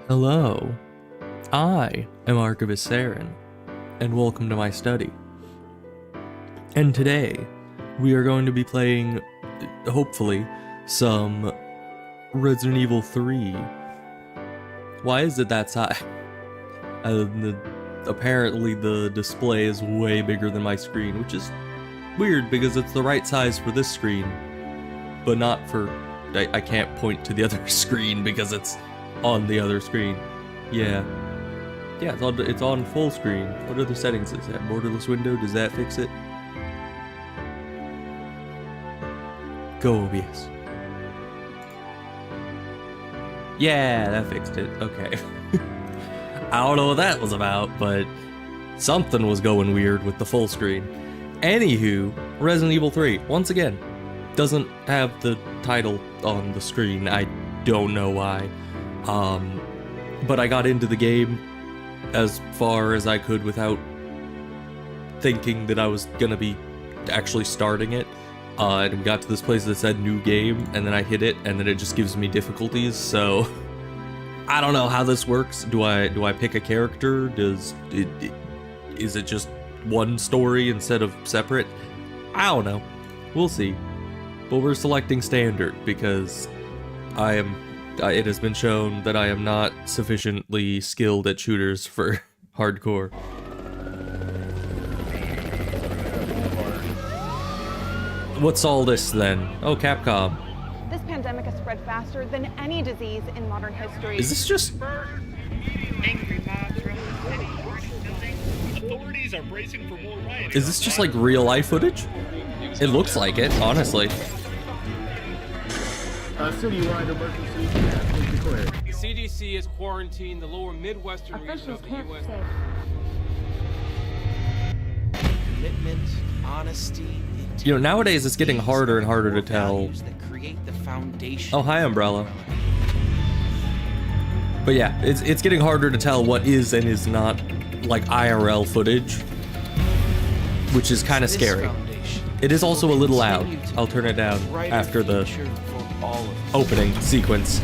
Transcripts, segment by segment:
Hello, I am Archivist Saren, and welcome to my study. And today, we are going to be playing, hopefully, some Resident Evil 3. Why is it that size? Apparently the display is way bigger than my screen, which is weird because it's the right size for this screen, but not for... I can't point to the other screen because it's on the other screen. Yeah, it's on full screen. What other settings is that? Borderless window, does that fix it? Go OBS. Yeah, that fixed it. Okay. I don't know what that was about, but something was going weird with the full screen. Anywho, Resident Evil 3, once again, doesn't have the title on the screen. I don't know why. But I got into the game as far as I could without thinking that I was gonna be actually starting it. And we got to this place that said new game, and then I hit it, and then it just gives me difficulties, so... I don't know how this works. Do I pick a character? Is it just one story instead of separate? I don't know. We'll see. But we're selecting standard because it has been shown that I am not sufficiently skilled at shooters for hardcore. What's all this then? Oh, Capcom. This pandemic has spread faster than any disease in modern history. Is this just... Angry mobs around the city. Authorities are bracing for more rioting. Is this just like real life footage? It looks like it, honestly. Citywide emergency has been declared. The CDC has quarantined the lower Midwestern region of the U.S. Commitment, honesty, You know, nowadays it's getting harder and harder to tell. Oh, hi, Umbrella. But yeah, it's getting harder to tell what is and is not, like, IRL footage, which is kind of scary. It is also a little loud. I'll turn it down after the opening sequence.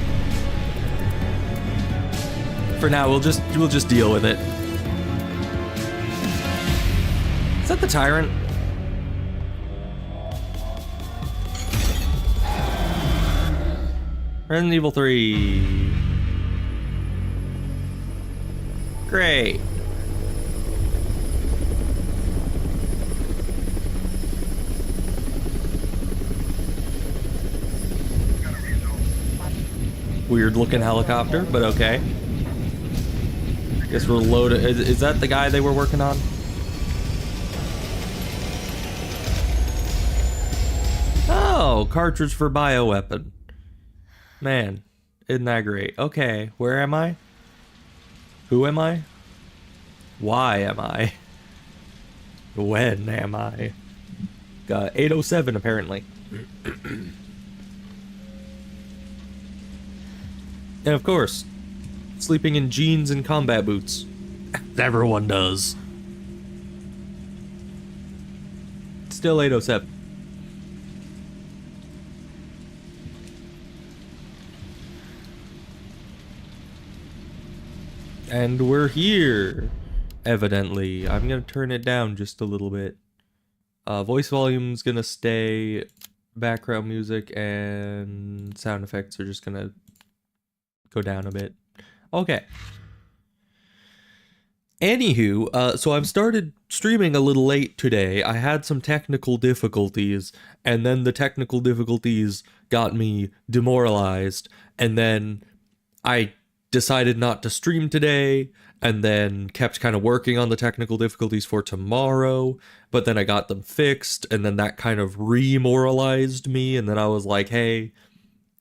For now, we'll just deal with it. Is that the Tyrant? Resident Evil 3. Great. Weird looking helicopter, but okay. Guess we're loaded. Is that the guy they were working on? Oh, cartridge for bioweapon. Man, isn't that great? Okay, where am I? Who am I? Why am I? When am I? 807 apparently. And of course, sleeping in jeans and combat boots. Everyone does. Still 807. And we're here, evidently. I'm gonna turn it down just a little bit. Voice volume's gonna stay, background music and sound effects are just gonna go down a bit. Okay. Anywho, so I've started streaming a little late today. I had some technical difficulties, and then the technical difficulties got me demoralized, and then I decided not to stream today, and then kept kind of working on the technical difficulties for tomorrow, but then I got them fixed, and then that kind of remoralized me, and then I was like, hey,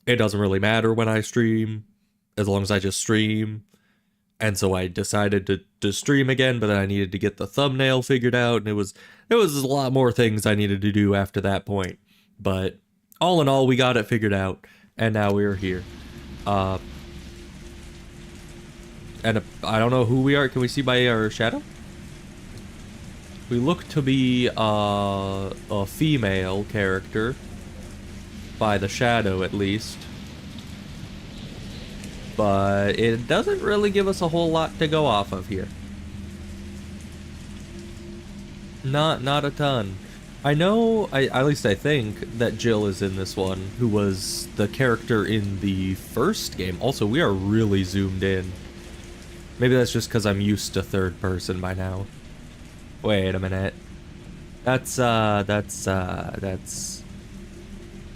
it doesn't really matter when I stream, as long as I just stream. And so I decided to stream again, but then I needed to get the thumbnail figured out, and it was a lot more things I needed to do after that point. But all in all, we got it figured out, and now we're here. And I don't know who we are. Can we see by our shadow? We look to be a female character, by the shadow at least. but it doesn't really give us a whole lot to go off of here. Not a ton. I know, at least I think, that Jill is in this one, who was the character in the first game. Also, we are really zoomed in. Maybe that's just because I'm used to third person by now. Wait a minute. That's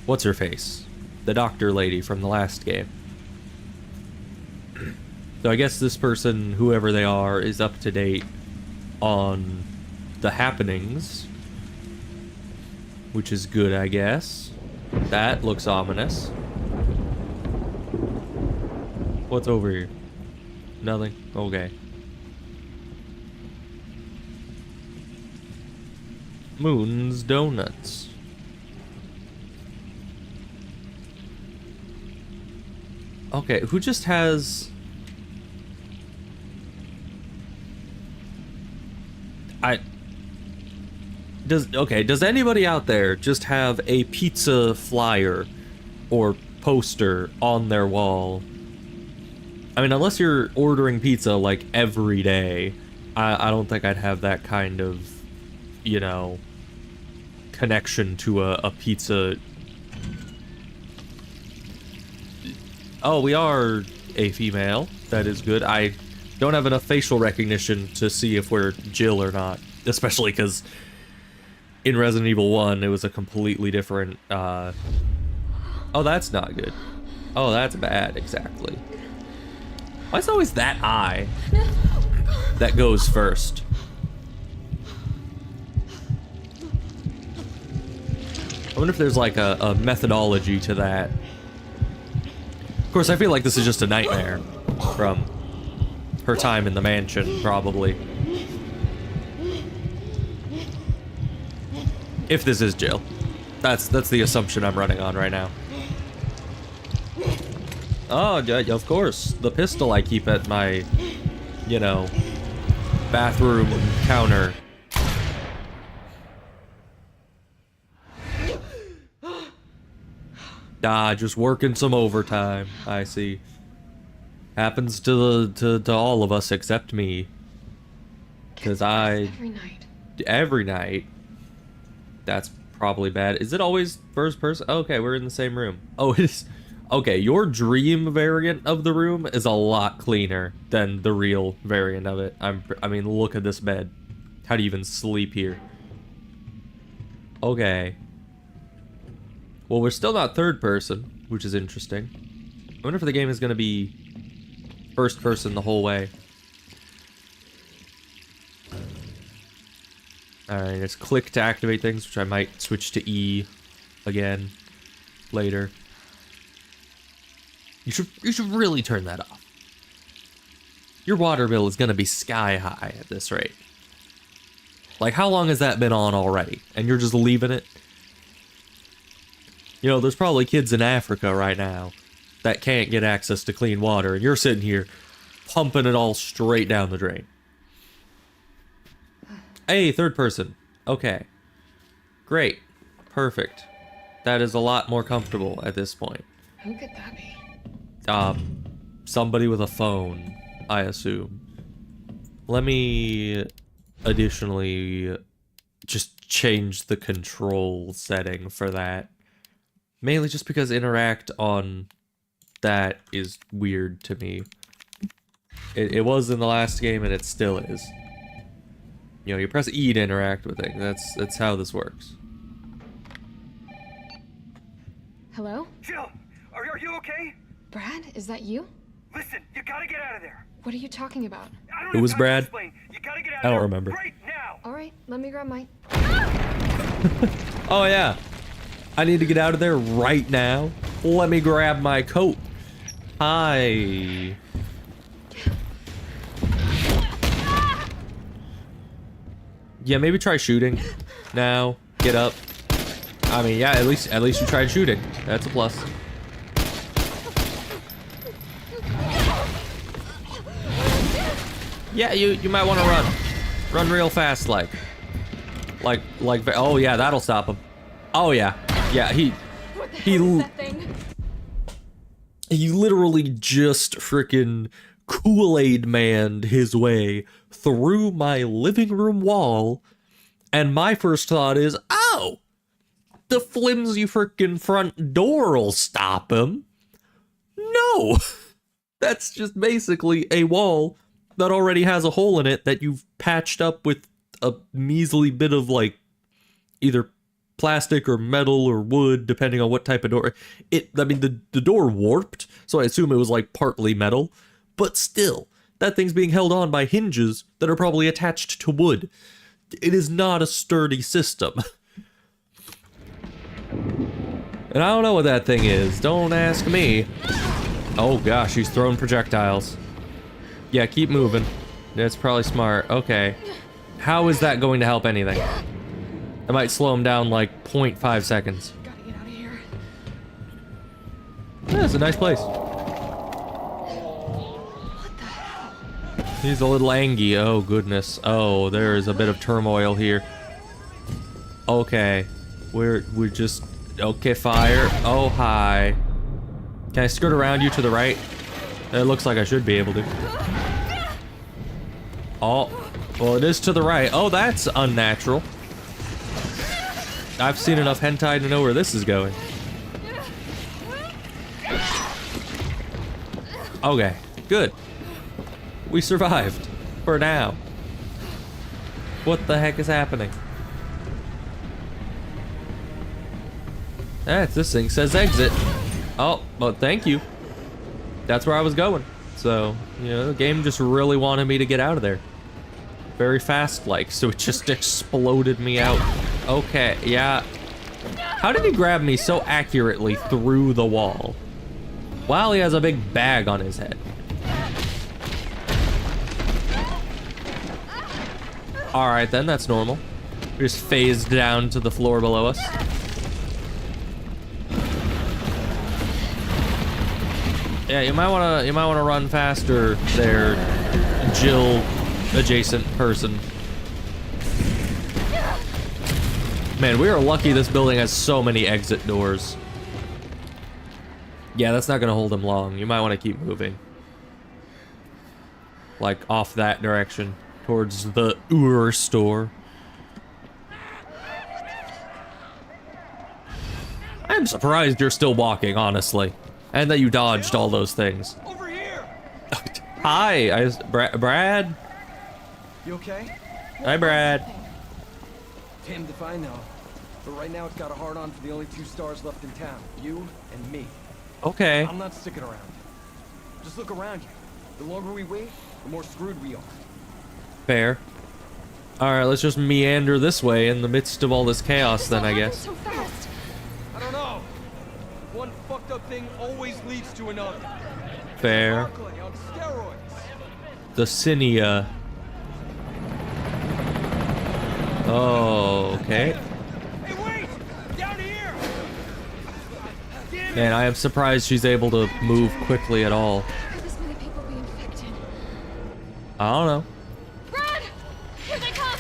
what's her face? The doctor lady from the last game. So I guess this person, whoever they are, is up to date on the happenings, which is good, I guess. That looks ominous. What's over here? Nothing? Okay. Moon's Donuts. Okay, who just has... Does anybody out there just have a pizza flyer or poster on their wall? I mean, unless you're ordering pizza like every day, I don't think I'd have that kind of, you know, connection to a pizza. Oh, we are a female. That is good. I don't have enough facial recognition to see if we're Jill or not, especially because in Resident Evil 1, it was a completely different, Oh, that's not good. Oh, that's bad, exactly. Why is it always that eye that goes first? I wonder if there's like a methodology to that. Of course, I feel like this is just a nightmare from her time in the mansion, probably. If this is Jill. That's the assumption I'm running on right now. Oh, yeah, of course. The pistol I keep at my, you know, bathroom counter. Ah, just working some overtime. I see. Happens to all of us except me. Because every night. Every night. That's probably bad. Is it always first person? Okay, we're in the same room. Oh, it is. Okay, your dream variant of the room is a lot cleaner than the real variant of it. I mean, look at this bed. How do you even sleep here? Okay. Well, we're still not third person, which is interesting. I wonder if the game is going to be first person the whole way. Alright, it's click to activate things, which I might switch to E again later. You should really turn that off. Your water bill is gonna be sky high at this rate. Like, how long has that been on already? And you're just leaving it? You know, there's probably kids in Africa right now that can't get access to clean water, and you're sitting here pumping it all straight down the drain. Hey, third person. Okay. Great. Perfect. That is a lot more comfortable at this point. Who could that be? Somebody with a phone, I assume. Let me additionally just change the control setting for that. Mainly just because interact on that is weird to me. It was in the last game and it still is. You know, you press E to interact with things. That's how this works. Hello? Jill, are you okay? Brad, is that you? Listen, you gotta get out of there. What are you talking about? I don't It was have time to Brad. explain. You gotta get out I of don't there remember. right now. All right, let me grab my... Oh yeah. I need to get out of there right now. Let me grab my coat. Hi. Yeah, maybe try shooting now. Get up. I mean, yeah, at least you tried shooting. That's a plus. Yeah, you might want to run. Run real fast, like, oh yeah, that'll stop him. Oh yeah, yeah, What the hell is that thing? He literally just frickin' Kool-Aid manned his way through my living room wall, and my first thought is, oh, the flimsy frickin' front door'll stop him. No, that's just basically a wall that already has a hole in it that you've patched up with a measly bit of, like, either plastic or metal or wood, depending on what type of door. The door warped, so I assume it was like partly metal, but still, that thing's being held on by hinges that are probably attached to wood. It is not a sturdy system. And I don't know what that thing is. Don't ask me. Oh gosh, he's throwing projectiles. Yeah, keep moving. That's probably smart. Okay. How is that going to help anything? It might slow him down like 0.5 seconds. Gotta get out of here. Yeah, it's a nice place. What the hell? He's a little angry. Oh, goodness. Oh, there is a bit of turmoil here. Okay. We're just... Okay, fire. Oh, hi. Can I skirt around you to the right? It looks like I should be able to. Oh. Well, it is to the right. Oh, that's unnatural. I've seen enough hentai to know where this is going. Okay, good. We survived. For now. What the heck is happening? This thing says exit. Oh, well, thank you. That's where I was going. So, you know, the game just really wanted me to get out of there. Very fast, like, so it just exploded me out. Okay, yeah. How did he grab me so accurately through the wall? While he has a big bag on his head. Alright then, that's normal. We just phased down to the floor below us. Yeah, you might wanna run faster there, Jill adjacent person. Man, we are lucky this building has so many exit doors. Yeah, that's not gonna hold him long. You might want to keep moving. Like, off that direction, towards the store. I'm surprised you're still walking, honestly. And that you dodged all those things. Over here! Hi, Brad? You okay? Hi, Brad. Damned if I know. But right now it's got a hard on for the only 2 stars left in town. You and me. Okay. I'm not sticking around. Just look around you. The longer we wait, the more screwed we are. Fair. Alright, let's just meander this way in the midst of all this chaos then, I guess. So fast. I don't know. One fucked up thing always leads to another. Fair. Barclay on steroids. The Cinia. Oh, okay. Hey, wait! Down here! Man, I am surprised she's able to move quickly at all. Could this many people be infected? I don't know. Brad! Here they come!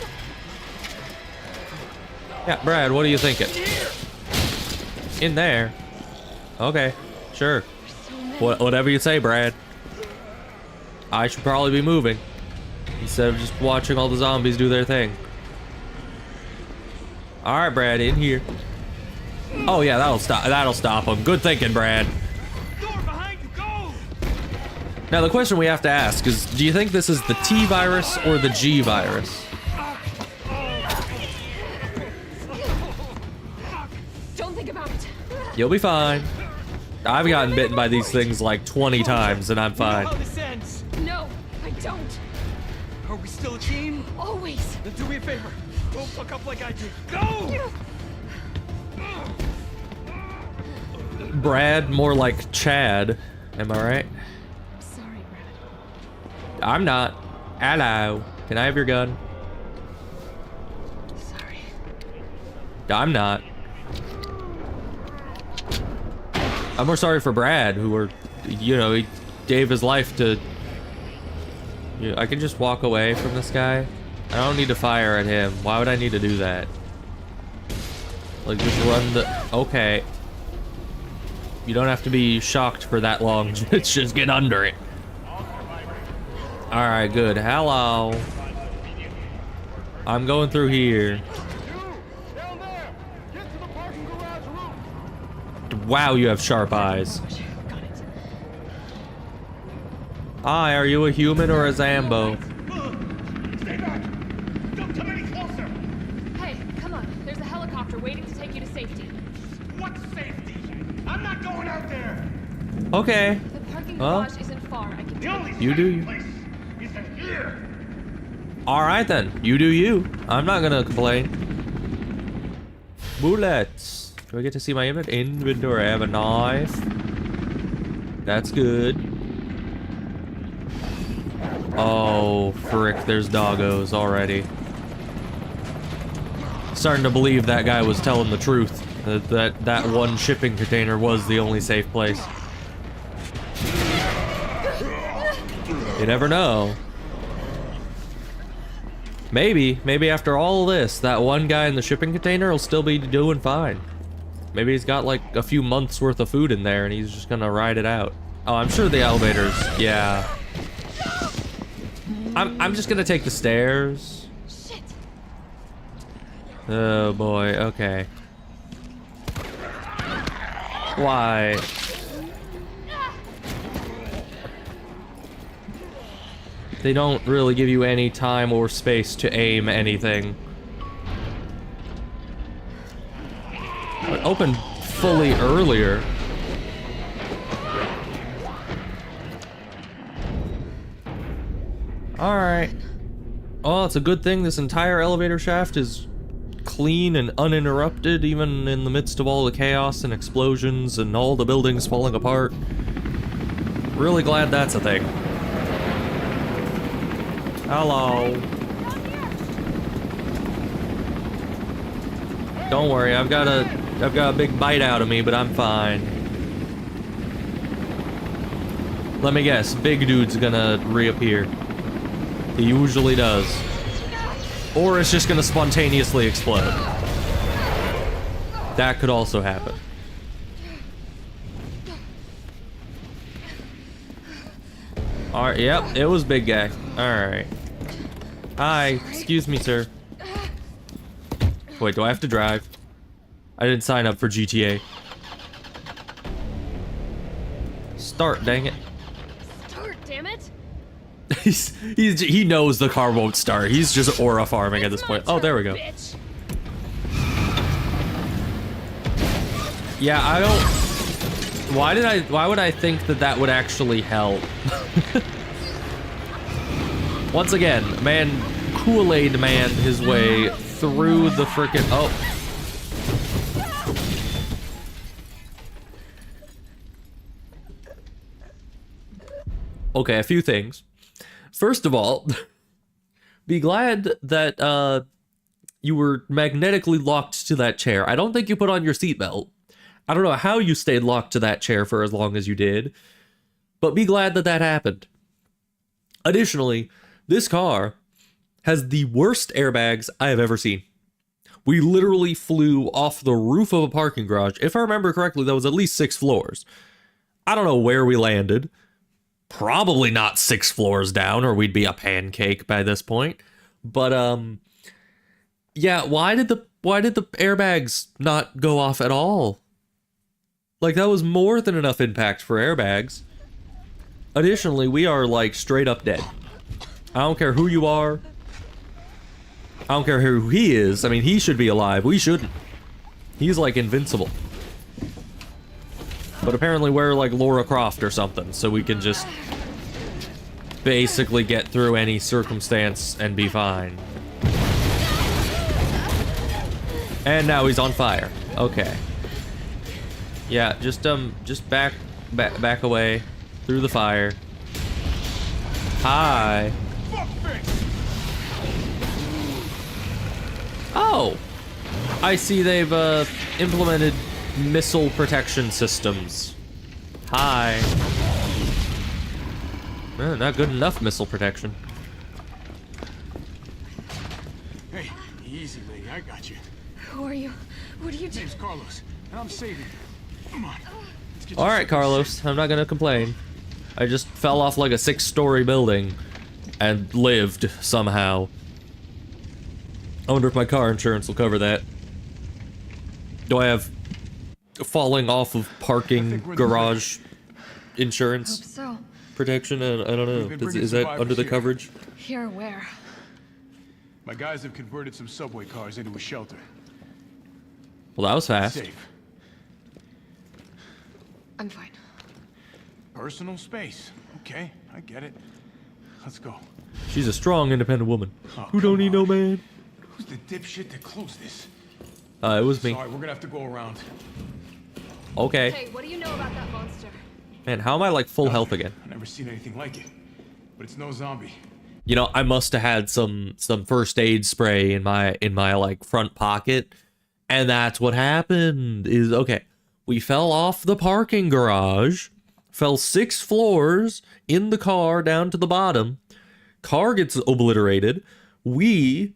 Yeah, Brad, what are you thinking? In there? Okay, sure. Whatever you say, Brad. I should probably be moving instead of just watching all the zombies do their thing. All right, Brad, in here. Oh yeah, that'll stop them. Good thinking, Brad. Door behind you, go! Now the question we have to ask is, do you think this is the T virus or the G virus? Don't think about it. You'll be fine. I've gotten bitten by these things like 20 times and I'm fine. How this ends? No, I don't. Are we still a team? Always. Then do me a favor. Don't fuck up like I did. Go! Brad, more like Chad. Am I right? Sorry, Brad. I'm not. Hello. Can I have your gun? Sorry. I'm not. I'm more sorry for Brad, you know, he gave his life to... You know, I can just walk away from this guy. I don't need to fire at him. Why would I need to do that? Like, just run the... Okay. You don't have to be shocked for that long. Just get under it. Alright, good. Hello. I'm going through here. Wow, you have sharp eyes. Hi, are you a human or a Zambo? Stay back! Don't come any closer! Hey, come on. There's a helicopter waiting to take you to safety. What safety? I'm not going out there! Okay. The parking Well, garage isn't far. I can The only You do safe you. place is in here! Alright then. You do you. I'm not gonna complain. Bullets. Do I get to see my inventory? I have a knife. That's good. Oh, frick. There's doggos already. Starting to believe that guy was telling the truth. That one shipping container was the only safe place. You never know. Maybe after all this, that one guy in the shipping container will still be doing fine. Maybe he's got like a few months worth of food in there and he's just gonna ride it out. Oh, I'm sure the elevators, yeah. I'm just gonna take the stairs. Shit. Oh boy, okay. Why? They don't really give you any time or space to aim anything. It opened fully earlier. Alright. Oh, it's a good thing this entire elevator shaft is clean and uninterrupted, even in the midst of all the chaos and explosions and all the buildings falling apart. Really glad that's a thing. Hello. Don't worry, I've got a big bite out of me, but I'm fine. Let me guess, big dude's gonna reappear. He usually does. Or it's just gonna spontaneously explode. That could also happen. Alright, yep, it was big guy. Alright. Hi, excuse me, sir. Wait, do I have to drive? I didn't sign up for GTA. Start, dang it. Start, damn it. He knows the car won't start. He's just aura farming at this point. Oh, there we go. Bitch. Yeah, I don't... Why would I think that that would actually help? Once again, man, Kool-Aid man his way through the frickin'... Oh. Okay, a few things. First of all, be glad that you were magnetically locked to that chair. I don't think you put on your seatbelt. I don't know how you stayed locked to that chair for as long as you did, but be glad that that happened. Additionally, this car has the worst airbags I have ever seen. We literally flew off the roof of a parking garage. If I remember correctly, that was at least 6 floors. I don't know where we landed. Probably not 6 floors down, or we'd be a pancake by this point. But yeah, why did the airbags not go off at all? Like, that was more than enough impact for airbags. Additionally, we are like straight up dead. I don't care who you are. I don't care who he is. I mean, he should be alive. We shouldn't. He's like invincible. But apparently we're like Lara Croft or something, so we can just basically get through any circumstance and be fine. And now he's on fire. Okay. Yeah, just back away through the fire. Hi. Oh, I see they've implemented missile protection systems. Hi. Not good enough missile protection. Hey, easy, lady. I got you. Who are you? What are you My doing? name's Carlos, and I'm saving you. Come on. All right, Carlos, I'm not gonna complain. I just fell off like a 6-story building and lived somehow. I wonder if my car insurance will cover that. Do I have falling off of parking garage insurance Hope so. protection? I don't know. Is that under the coverage? Here, where? My guys have converted some subway cars into a shelter. Well, that was fast. Safe. I'm fine. Personal space. Okay, I get it. Let's go. She's a strong, independent woman. Oh, Who don't come need no on. man? Who's the dipshit that closed this? It was me. Sorry, we're gonna have to go around. Okay. Hey, what do you know about that monster? Man, how am I like full health again? I've never seen anything like it. But it's no zombie. You know, I must have had some first aid spray in my like front pocket, and that's what happened. Is okay. We fell off the parking garage, fell 6 floors in the car down to the bottom. Car gets obliterated. We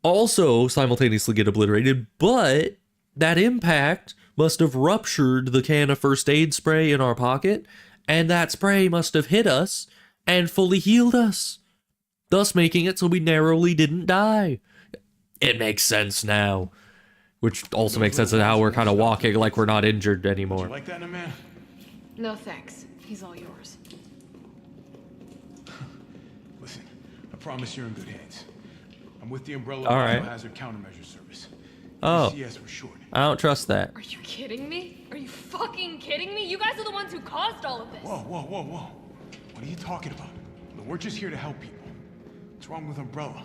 also simultaneously get obliterated, but that impact must have ruptured the can of first aid spray in our pocket, and that spray must have hit us and fully healed us, thus making it so we narrowly didn't die. It makes sense now, which also makes sense in how we're kind of walking like we're not injured anymore. You like that in a man? No thanks. He's all yours. Listen, I promise you're in good hands. I'm with the Umbrella All right. Biohazard Countermeasure Service. Oh. CS for short. I don't trust that. Are you kidding me? Are you fucking kidding me? You guys are the ones who caused all of this. Whoa, whoa, whoa, whoa. What are you talking about? Look, we're just here to help people. What's wrong with Umbrella?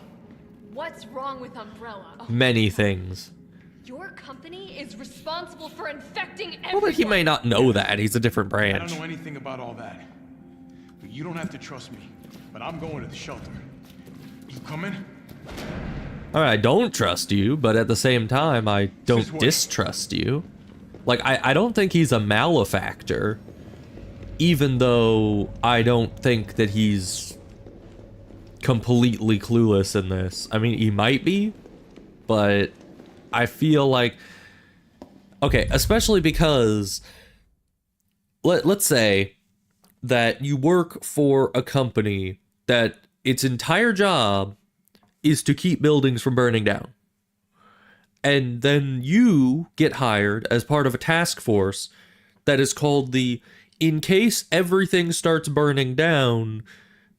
What's wrong with Umbrella? Oh, Many things. your company is responsible for infecting everyone. Well, but he may not know that. He's a different I don't branch. know anything about all that. But you don't have to trust me. But I'm going to the shelter. You coming? All right, I don't trust you, but at the same time, I This don't way. distrust you. Like, I don't think he's a malefactor, even though I don't think that he's completely clueless in this. I mean, he might be, but I feel like... Okay, especially because... Let's say that you work for a company that its entire job is to keep buildings from burning down. And then you get hired as part of a task force that is called the in case everything starts burning down,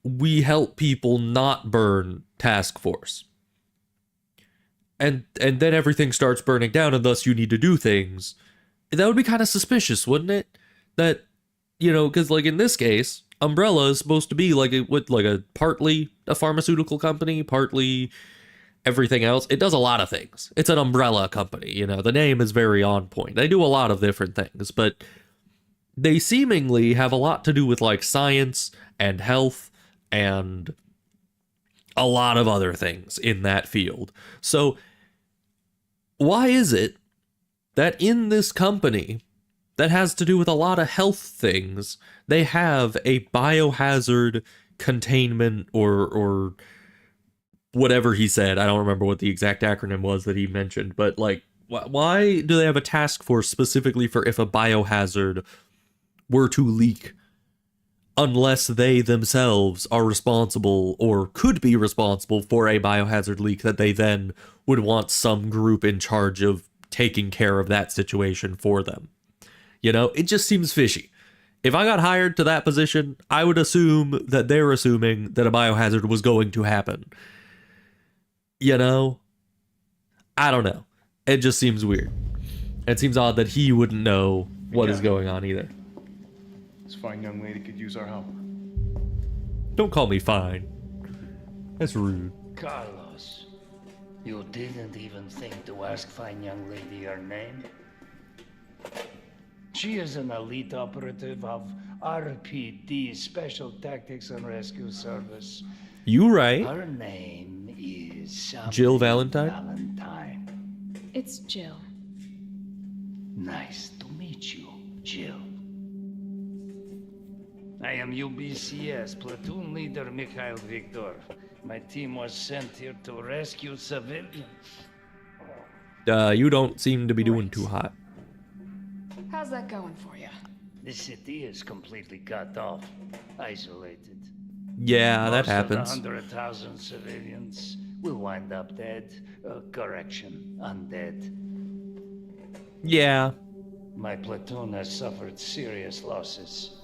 we help people not burn task force. And then everything starts burning down and thus you need to do things. That would be kind of suspicious, wouldn't it? That, you know, because like in this case, Umbrella is supposed to be like a partly a pharmaceutical company, partly everything else. It does a lot of things. It's an umbrella company, you know. The name is very on point. They do a lot of different things, but they seemingly have a lot to do with like science and health and a lot of other things in that field. So why is it that in this company that has to do with a lot of health things, they have a biohazard containment or whatever he said? I don't remember what the exact acronym was that he mentioned, but like, why do they have a task force specifically for if a biohazard were to leak, unless they themselves are responsible or could be responsible for a biohazard leak that they then would want some group in charge of taking care of that situation for them? You know, it just seems fishy. If I got hired to that position, I would assume that they're assuming that a biohazard was going to happen. You know? I don't know. It just seems weird. It seems odd that he wouldn't know what is going on either. This fine young lady could use our help. Don't call me fine. That's rude. Carlos, you didn't even think to ask fine young lady her name? She is an elite operative of RPD, Special Tactics and Rescue Service. You right. Her name is Jill Valentine? Valentine. It's Jill. Nice to meet you, Jill. I am UBCS Platoon Leader Mikhail Viktor. My team was sent here to rescue civilians. You don't seem to be doing too hot. How's that going for you? The city is completely cut off, isolated. Yeah, that Most of the happens. 100,000 civilians will wind up dead. Correction, undead. Yeah. My platoon has suffered serious losses.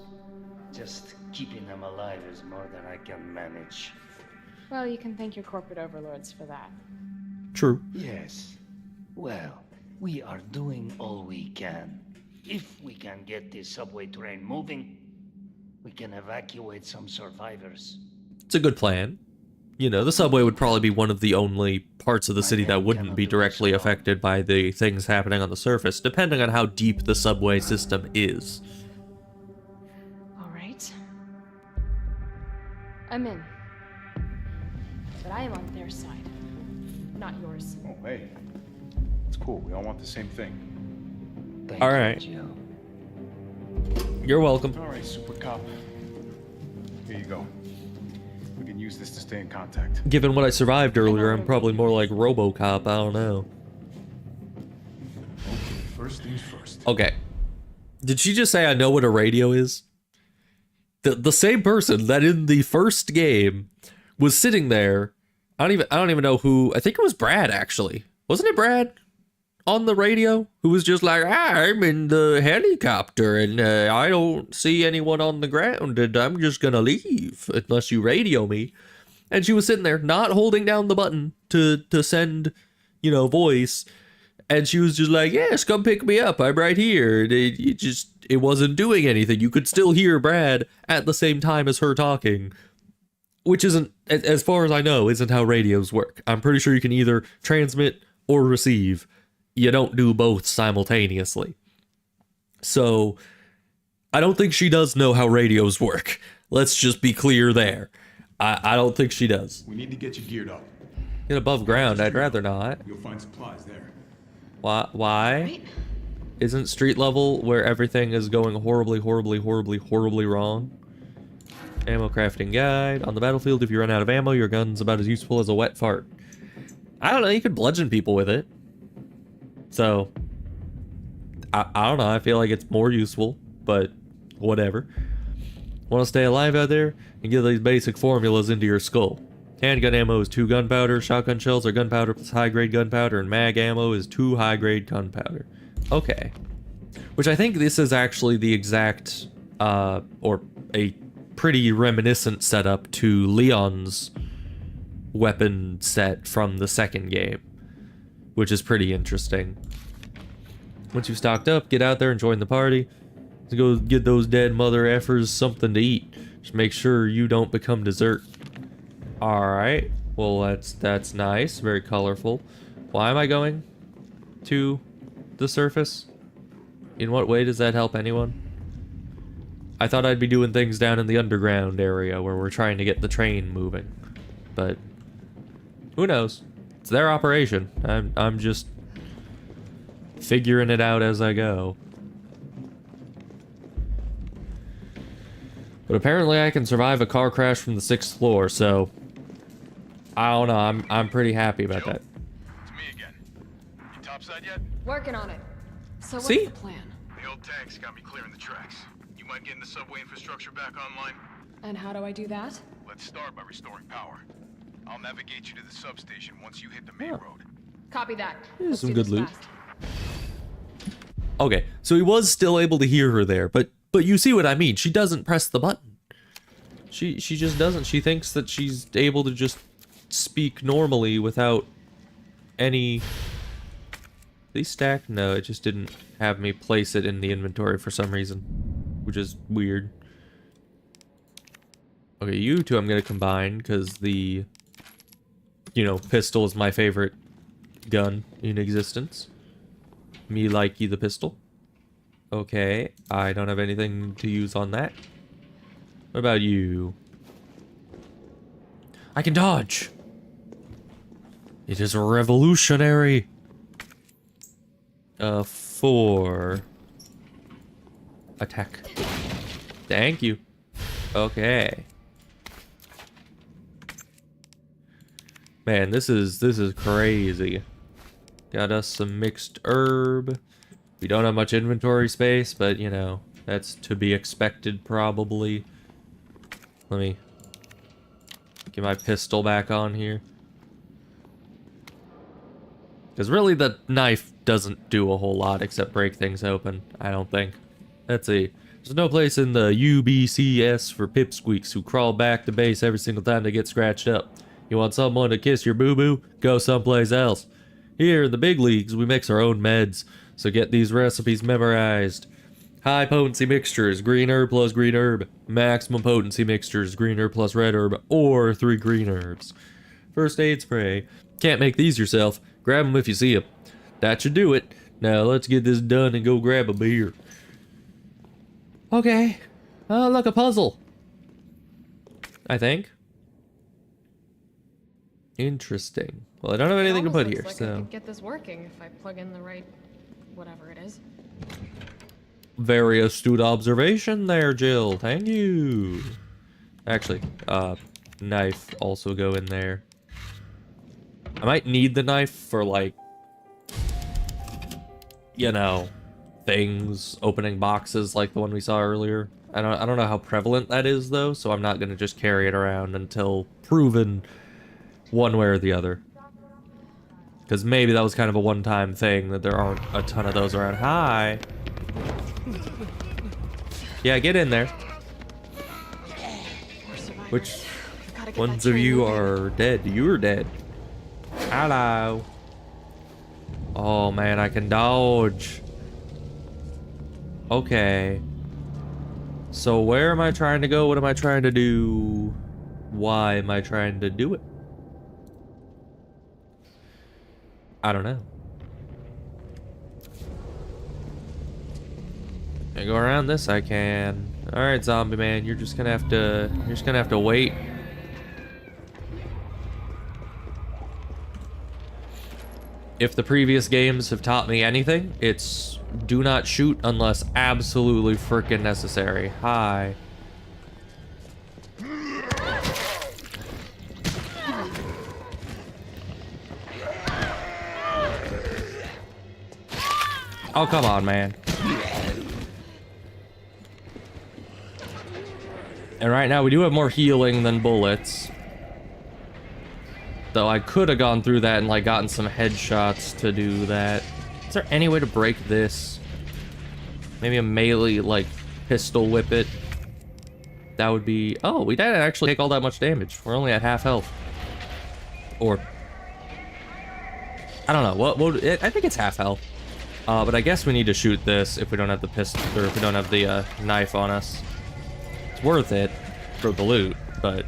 Just keeping them alive is more than I can manage. Well, you can thank your corporate overlords for that. True. Yes. Well, we are doing all we can. If we can get this subway train moving, we can evacuate some survivors. It's a good plan. You know, the subway would probably be one of the only parts of the city that wouldn't be directly affected by the things happening on the surface, depending on how deep the subway system is. All right. I'm in. But I am on their side, not yours. Oh, hey. It's cool. We all want the same thing. Thank All you, right. Jill. You're welcome. All right, Super Cop. Here you go. We can use this to stay in contact. Given what I survived earlier, I'm probably more like RoboCop, I don't know. Okay, first things first. Okay. Did she just say I know what a radio is? The same person that in the first game was sitting there. I don't even know who. I think it was Brad, actually. Wasn't it Brad on the radio who was just like, I'm in the helicopter and I don't see anyone on the ground and I'm just gonna leave unless you radio me. And she was sitting there not holding down the button to send, you know, voice. And she was just like, yes, come pick me up. I'm right here. It wasn't doing anything. You could still hear Brad at the same time as her talking. Which isn't, as far as I know, isn't how radios work. I'm pretty sure you can either transmit or receive. You don't do both simultaneously. So, I don't think she does know how radios work. Let's just be clear there. I don't think she does. We need to get you geared up. Get above ground, I'd rather not. You'll find supplies there. Why? Isn't street level where everything is going horribly wrong? Ammo crafting guide. On the battlefield, if you run out of ammo, your gun's about as useful as a wet fart. I don't know, you could bludgeon people with it. So, I don't know, I feel like it's more useful, but whatever. Want to stay alive out there? And get these basic formulas into your skull. Handgun ammo is 2 gunpowder, shotgun shells are gunpowder plus high-grade gunpowder, and mag ammo is 2 high-grade gunpowder. Okay. Which I think this is actually the exact, or a pretty reminiscent setup to Leon's weapon set from the second game. Which is pretty interesting. Once you've stocked up, get out there and join the party. Let's go get those dead mother effers something to eat. Just make sure you don't become dessert. Alright. Well, that's nice. Very colorful. Why am I going to the surface? In what way does that help anyone? I thought I'd be doing things down in the underground area where we're trying to get the train moving. But who knows? It's their operation. I'm just figuring it out as I go. But apparently I can survive a car crash from the 6th floor, so I don't know. I'm pretty happy about that. It's me again. You topside yet? Working on it. So what's See? the plan? The old tanks got me clearing the tracks. You mind getting the subway infrastructure back online? And how do I do that? Let's start by restoring power. I'll navigate you to the substation once you hit the main road. Copy that. Here's Let's some do good this loot. fast. Okay, so he was still able to hear her there, but you see what I mean. She doesn't press the button. She just doesn't. She thinks that she's able to just speak normally without any... These stacked? No, it just didn't have me place it in the inventory for some reason, which is weird. Okay, you two I'm gonna combine because the, you know, pistol is my favorite gun in existence. Me likey the pistol. Okay, I don't have anything to use on that. What about you? I can dodge! It is revolutionary! 4. Attack. Thank you. Okay. Man, this is crazy. Got us some mixed herb. We don't have much inventory space, but you know, That's to be expected, probably. Let me get my pistol back on here. Because really, the knife doesn't do a whole lot except break things open, I don't think. Let's see. There's no place in the UBCS for pipsqueaks who crawl back to base every single time they get scratched up. You want someone to kiss your boo-boo? Go someplace else. Here in the big leagues, we mix our own meds, so get these recipes memorized. High potency mixtures, green herb plus green herb. Maximum potency mixtures, green herb plus red herb, or 3 green herbs. First aid spray. Can't make these yourself. Grab them if you see them. That should do it. Now let's get this done and go grab a beer. Okay. Oh, look, a puzzle. I think. Interesting. Well, I don't have anything to put here, like so... I could get this working if I plug in the right... whatever it is. Very astute observation there, Jill. Thank you. Actually, knife also go in there. I might need the knife for, like... you know... things, opening boxes like the one we saw earlier. I don't know how prevalent that is though, so I'm not gonna just carry it around until proven one way or the other. Because maybe that was kind of a one-time thing, that there aren't a ton of those around. Hi! Yeah, get in there. Which ones of you are dead? You're dead. Hello. Oh man, I can dodge. Okay. So where am I trying to go? What am I trying to do? Why am I trying to do it? I don't know. Can I go around this? I can. Alright, zombie man, you're just gonna have to wait. If the previous games have taught me anything, it's do not shoot unless absolutely freaking necessary. Hi. Oh, come on, man. And right now we do have more healing than bullets. Though I could have gone through that and like gotten some headshots to do that. Is there any way to break this? Maybe a melee like pistol whip it. That would be... Oh, we didn't actually take all that much damage. We're only at half health. Or... I don't know. What I think it's half health. But I guess we need to shoot this if we don't have the pistol, or if we don't have the knife on us. It's worth it for the loot, but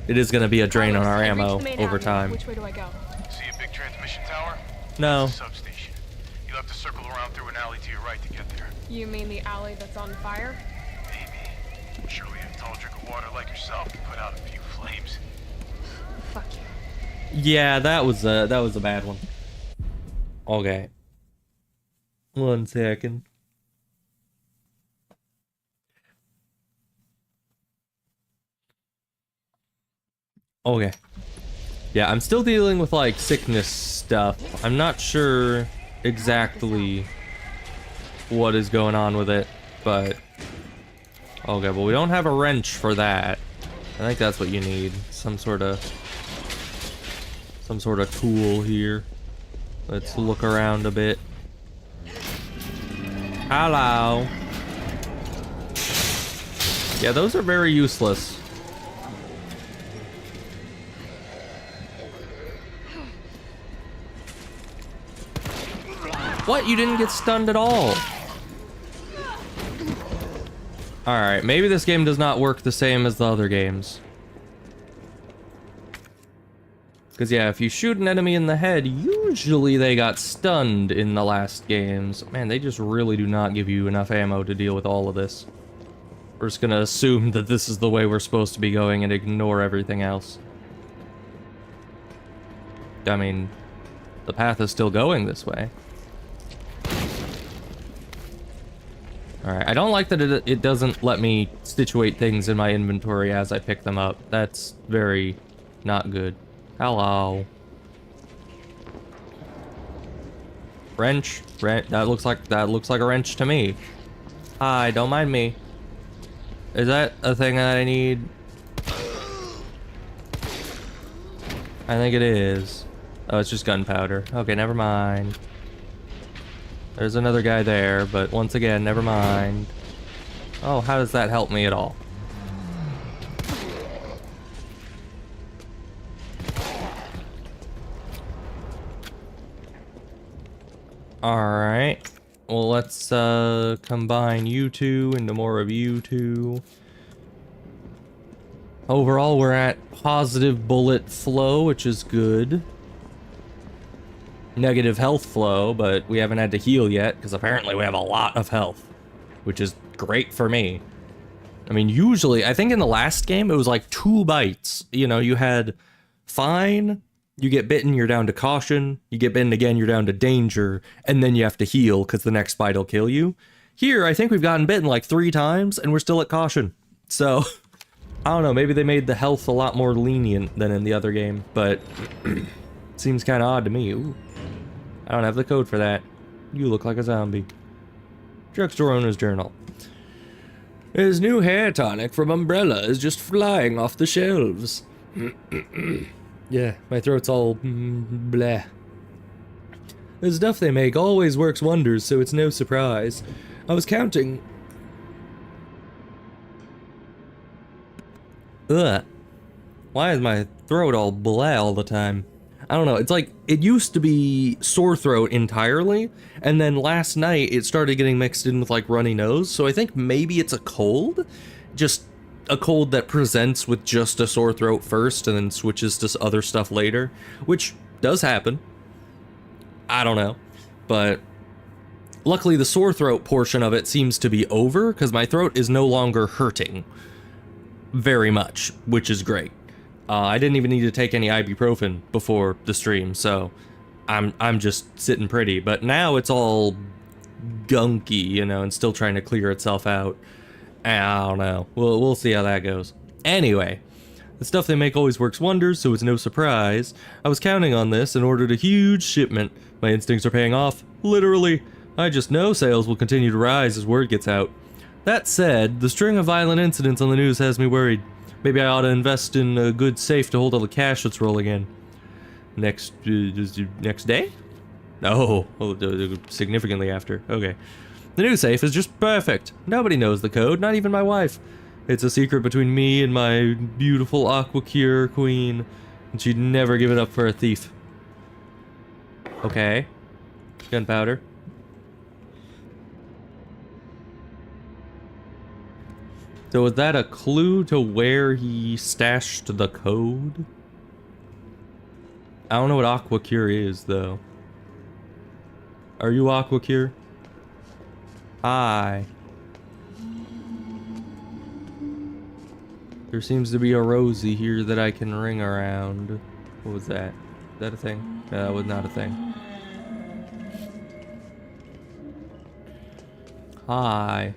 it is going to be a drain on our ammo over time. Which way do I go? See a big transmission tower? No. Substation. You'll have to circle around through an alley to your right to get there. You mean the alley that's on fire? Maybe. Surely a tall drink of water like yourself can put out a few flames. Fuck you. Yeah, that was a bad one. Okay. 1 second. Okay. Yeah, I'm still dealing with like sickness stuff. I'm not sure exactly what is going on with it, but okay, well we don't have a wrench for that. I think that's what you need. Some sort of tool here. Let's look around a bit. Hello. Yeah, those are very useless. What? You didn't get stunned at all? Alright, maybe this game does not work the same as the other games. Because yeah, if you shoot an enemy in the head, usually they got stunned in the last games. Man, they just really do not give you enough ammo to deal with all of this. We're just gonna assume that this is the way we're supposed to be going and ignore everything else. I mean, the path is still going this way. Alright, I don't like that it doesn't let me situate things in my inventory as I pick them up. That's very not good. Hello. Wrench. That looks like a wrench to me. Hi, don't mind me. Is that a thing that I need? I think it is. Oh, it's just gunpowder. Okay, never mind. There's another guy there, but once again, never mind. Oh, how does that help me at all? Alright. Well, let's combine you two into more of you two. Overall, we're at positive bullet flow, which is good. Negative health flow, but we haven't had to heal yet, because apparently we have a lot of health, which is great for me. I mean, usually, I think in the last game, it was like 2 bites. You know, you had fine, you get bitten, you're down to caution, you get bitten again, you're down to danger, and then you have to heal, because the next bite will kill you. Here, I think we've gotten bitten like 3 times, and we're still at caution. So, I don't know, maybe they made the health a lot more lenient than in the other game, but seems kind of odd to me. Ooh. I don't have the code for that. You look like a zombie. Drugstore owner's journal. His new hair tonic from Umbrella is just flying off the shelves. Yeah, my throat's all bleh. The stuff they make always works wonders, so it's no surprise. I was counting. Ugh. Why is my throat all bleh all the time? I don't know, it's like, it used to be sore throat entirely, and then last night it started getting mixed in with like runny nose, so I think maybe it's a cold? Just a cold that presents with just a sore throat first and then switches to other stuff later, which does happen. I don't know, but luckily the sore throat portion of it seems to be over, because my throat is no longer hurting very much, which is great. I didn't even need to take any ibuprofen before the stream, so I'm just sitting pretty. But now it's all gunky, you know, and still trying to clear itself out. I don't know. We'll see how that goes. Anyway, the stuff they make always works wonders, so it's no surprise. I was counting on this and ordered a huge shipment. My instincts are paying off, literally. I just know sales will continue to rise as word gets out. That said, the string of violent incidents on the news has me worried. Maybe I ought to invest in a good safe to hold all the cash that's rolling in. Next day? No, significantly after. Okay. The new safe is just perfect. Nobody knows the code, not even my wife. It's a secret between me and my beautiful Aquacure queen, and she'd never give it up for a thief. Okay. Gunpowder. So is that a clue to where he stashed the code? I don't know what Aquacure is, though. Are you Aquacure? Hi. There seems to be a Rosie here that I can ring around. What was that? Is that a thing? No, that was not a thing. Hi.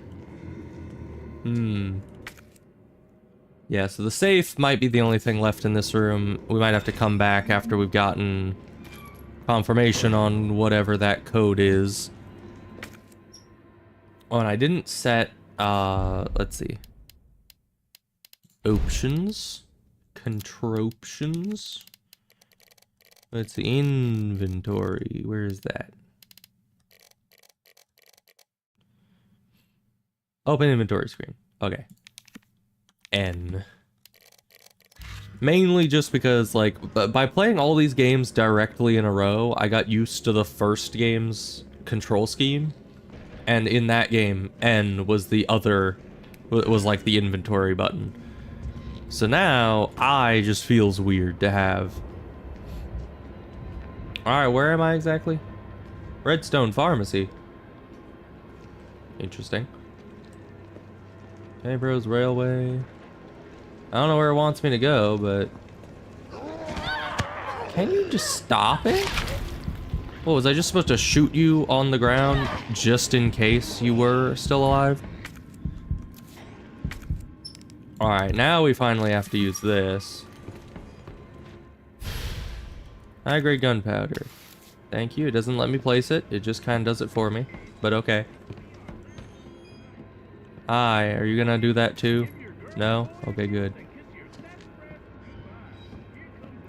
Yeah, so the safe might be the only thing left in this room. We might have to come back after we've gotten confirmation on whatever that code is. Oh, and I didn't set, let's see. Options. Contraptions. Let's see, inventory. Where is that? Open inventory screen. Okay. N. Mainly just because, like, by playing all these games directly in a row, I got used to the first game's control scheme. And in that game, N was the other, was like the inventory button. So now, I just feels weird to have. Alright, where am I exactly? Redstone Pharmacy. Interesting. Hey, Bros Railway. I don't know where it wants me to go, but... Can you just stop it? What, was I just supposed to shoot you on the ground just in case you were still alive? Alright, now we finally have to use this. High-grade gunpowder. Thank you. It doesn't let me place it. It just kind of does it for me. But okay. Hi, are you gonna do that too? No? Okay, good.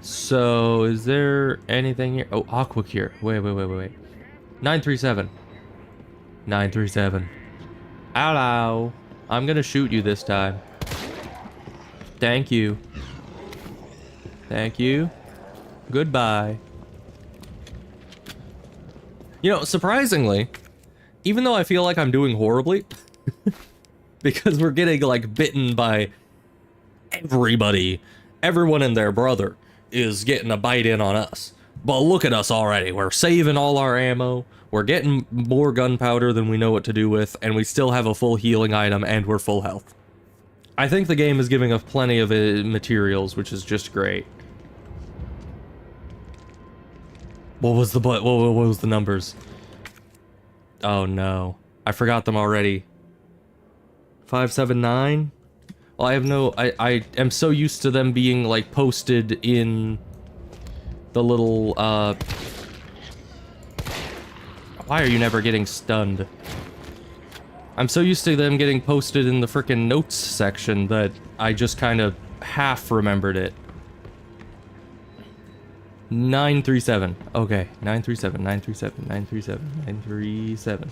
So, is there anything here? Oh, Aqua Cure. Wait. 937. 937. Hello. I'm gonna shoot you this time. Thank you. Thank you. Goodbye. You know, surprisingly, even though I feel like I'm doing horribly, because we're getting, like, bitten by everybody, everyone and their brother is getting a bite in on us. But look at us already. We're saving all our ammo. We're getting more gunpowder than we know what to do with, and we still have a full healing item, and we're full health. I think the game is giving us plenty of materials, which is just great. What was the what was the numbers? Oh no, I forgot them already. 579. Well, I have no. I am so used to them being like posted in the little. Why are you never getting stunned? I'm so used to them getting posted in the frickin' notes section that I just kind of half remembered it. 937. Okay, 937, 937, 937, 937.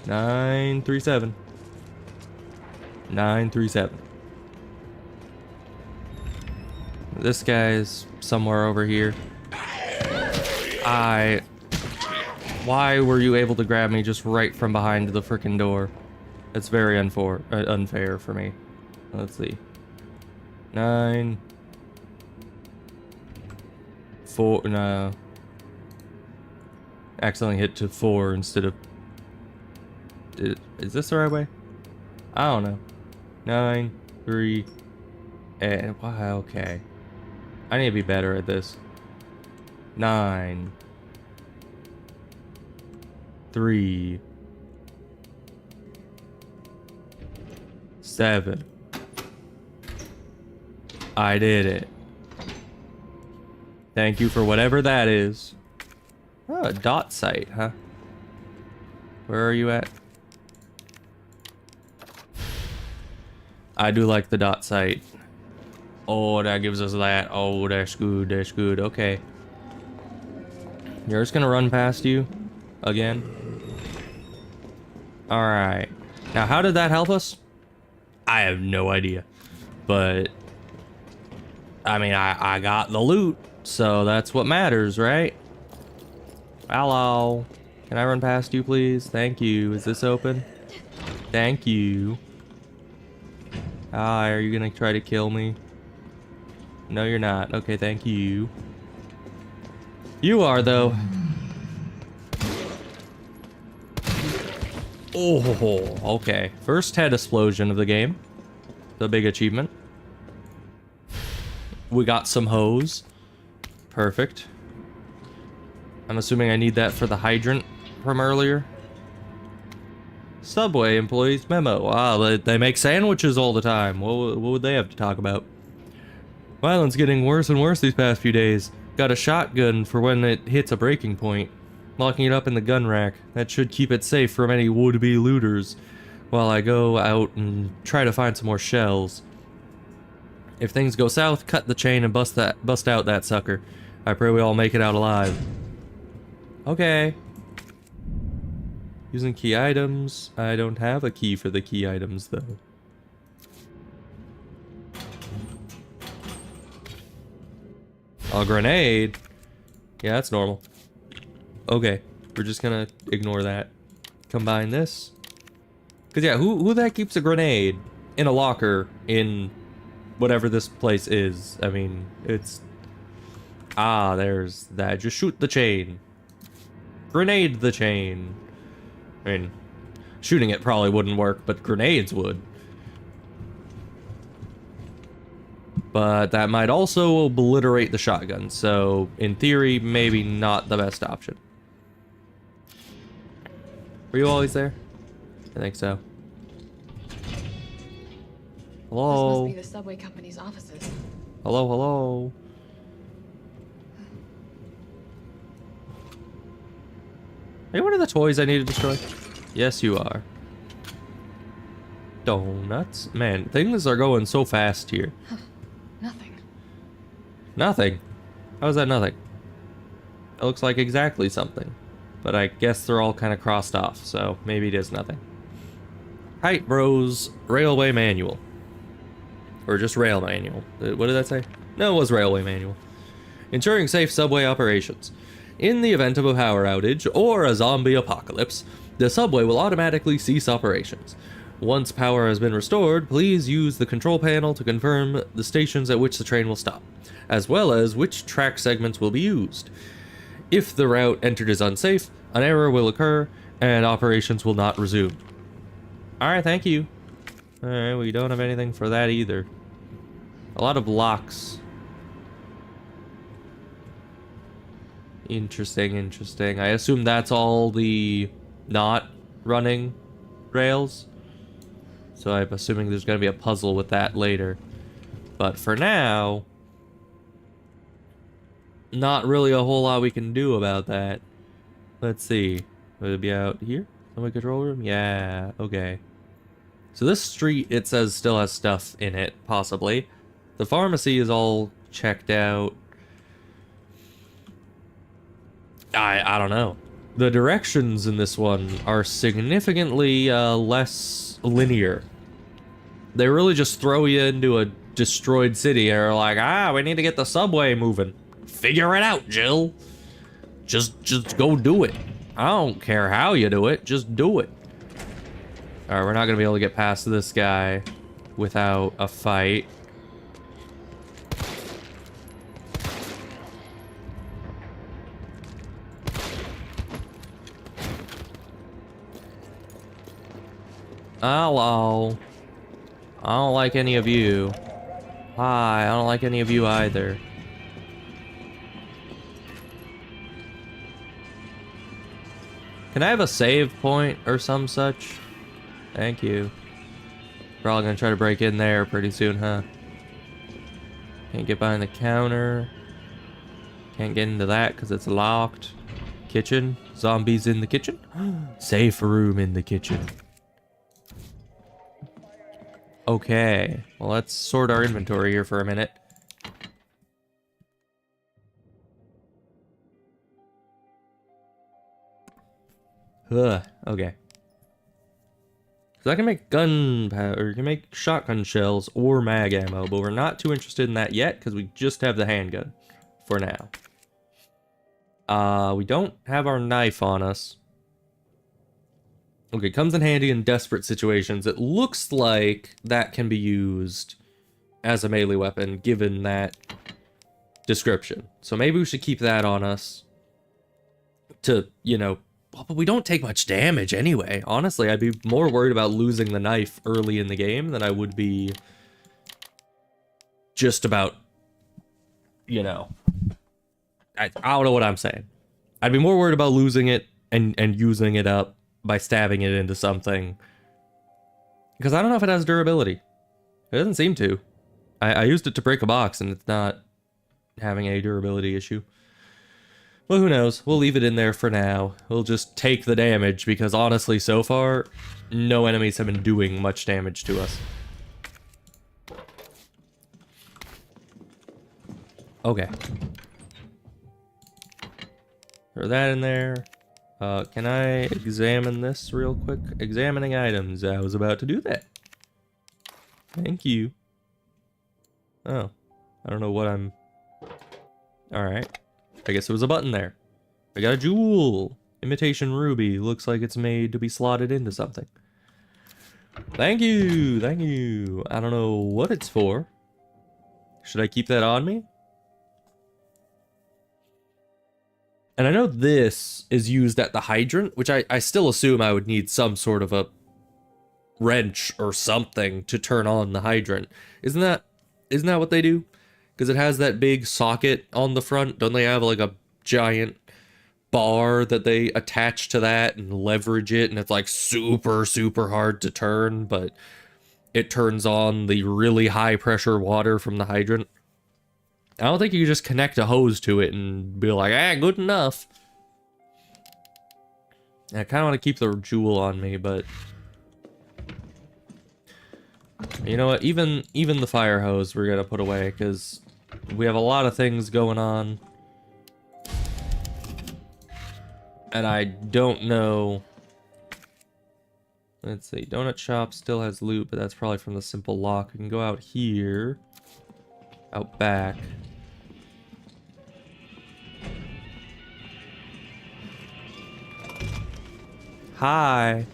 937. 937. This guy's somewhere over here. Why were you able to grab me just right from behind the frickin' door? It's very unfair for me. Let's see. 9... 4... No. Accidentally hit to 4 instead of... Is this the right way? I don't know. 9, 3... And... Wow, okay. I need to be better at this. 9... 3... 7. I did it. Thank you for whatever that is. Oh, a dot site, huh? Where are you at? I do like the dot site. Oh, that gives us that. Oh, that's good, that's good. Okay. You're just gonna run past you again. Alright. Now, how did that help us? I have no idea. But, I mean, I got the loot, so that's what matters, right? Hello. Can I run past you, please? Thank you. Is this open? Thank you. Hi, are you gonna try to kill me? No, you're not. Okay, thank you. You are, though. Oh, okay. First head explosion of the game. The big achievement. We got some hose. Perfect. I'm assuming I need that for the hydrant from earlier. Subway employees memo. Wow, they make sandwiches all the time. What would they have to talk about? Violence getting worse and worse these past few days. Got a shotgun for when it hits a breaking point. Locking it up in the gun rack. That should keep it safe from any would-be looters while I go out and try to find some more shells. If things go south, cut the chain and bust out that sucker. I pray we all make it out alive. Okay. Using key items. I don't have a key for the key items though. A grenade? Yeah, that's normal. Okay, we're just gonna ignore that. Combine this. Cause yeah, who the heck keeps a grenade in a locker in whatever this place is? I mean, it's... Ah, there's that. Just shoot the chain. Grenade the chain. I mean, shooting it probably wouldn't work, but grenades would. But that might also obliterate the shotgun, so in theory, maybe not the best option. Were you always there? I think so. Hello? This must be the subway company's offices. Hello, hello. Are you one of the toys I need to destroy? Yes, you are. donuts. Man, things are going so fast here. Nothing. Nothing? How is that nothing? It looks like exactly something. But I guess they're all kind of crossed off, so maybe it is nothing. Height Bros Railway Manual. Or just Rail Manual. What did that say? No, it was Railway Manual. Ensuring safe subway operations. In the event of a power outage or a zombie apocalypse, the subway will automatically cease operations. Once power has been restored, please use the control panel to confirm the stations at which the train will stop, as well as which track segments will be used. If the route entered is unsafe, an error will occur and operations will not resume. Alright, thank you. Alright, we don't have anything for that either. A lot of locks. Interesting, interesting. I assume that's all the not running rails. So I'm assuming there's going to be a puzzle with that later. But for now, not really a whole lot we can do about that. Let's see. Would it be out here? Subway control room? Yeah, okay. So this street, it says, still has stuff in it, possibly. The pharmacy is all checked out. I don't know. The directions in this one are significantly less linear. They really just throw you into a destroyed city and are like, we need to get the subway moving. Figure it out, Jill. Just go do it. I don't care how you do it, just do it. Alright, we're not gonna be able to get past this guy without a fight. Hello. I don't like any of you. Hi, I don't like any of you either. Can I have a save point or some such? Thank you. Probably gonna try to break in there pretty soon, huh? Can't get behind the counter. Can't get into that because it's locked. Kitchen. Zombies in the kitchen. Safe room in the kitchen. Okay. Well, let's sort our inventory here for a minute. Okay. So I can make gunpowder, or you can make shotgun shells or mag ammo, but we're not too interested in that yet because we just have the handgun for now. We don't have our knife on us. Okay, comes in handy in desperate situations. It looks like that can be used as a melee weapon given that description. So maybe we should keep that on us to, you know, well, but we don't take much damage anyway. Honestly, I'd be more worried about losing the knife early in the game than I would be just about, you know, I don't know what I'm saying. I'd be more worried about losing it and using it up by stabbing it into something. Because I don't know if it has durability. It doesn't seem to. I used it to break a box and it's not having a durability issue. Well, who knows? We'll leave it in there for now. We'll just take the damage because honestly, so far, no enemies have been doing much damage to us. Okay. Throw that in there. Can I examine this real quick? Examining items. I was about to do that. Thank you. Oh. I don't know what I'm... Alright. I guess there was a button there. I got a jewel. Imitation ruby. Looks like it's made to be slotted into something. Thank you. Thank you. I don't know what it's for. Should I keep that on me? And I know this is used at the hydrant, which I still assume I would need some sort of a wrench or something to turn on the hydrant. Isn't that what they do? Because it has that big socket on the front. Don't they have like a giant bar that they attach to that and leverage it? And it's like super, super hard to turn, but it turns on the really high pressure water from the hydrant. I don't think you can just connect a hose to it and be like, good enough. I kind of want to keep the jewel on me, but... You know what? Even the fire hose we're gonna put away, because we have a lot of things going on. And I don't know... Let's see, donut shop still has loot, but that's probably from the simple lock. We can go out here. Out back. Hi!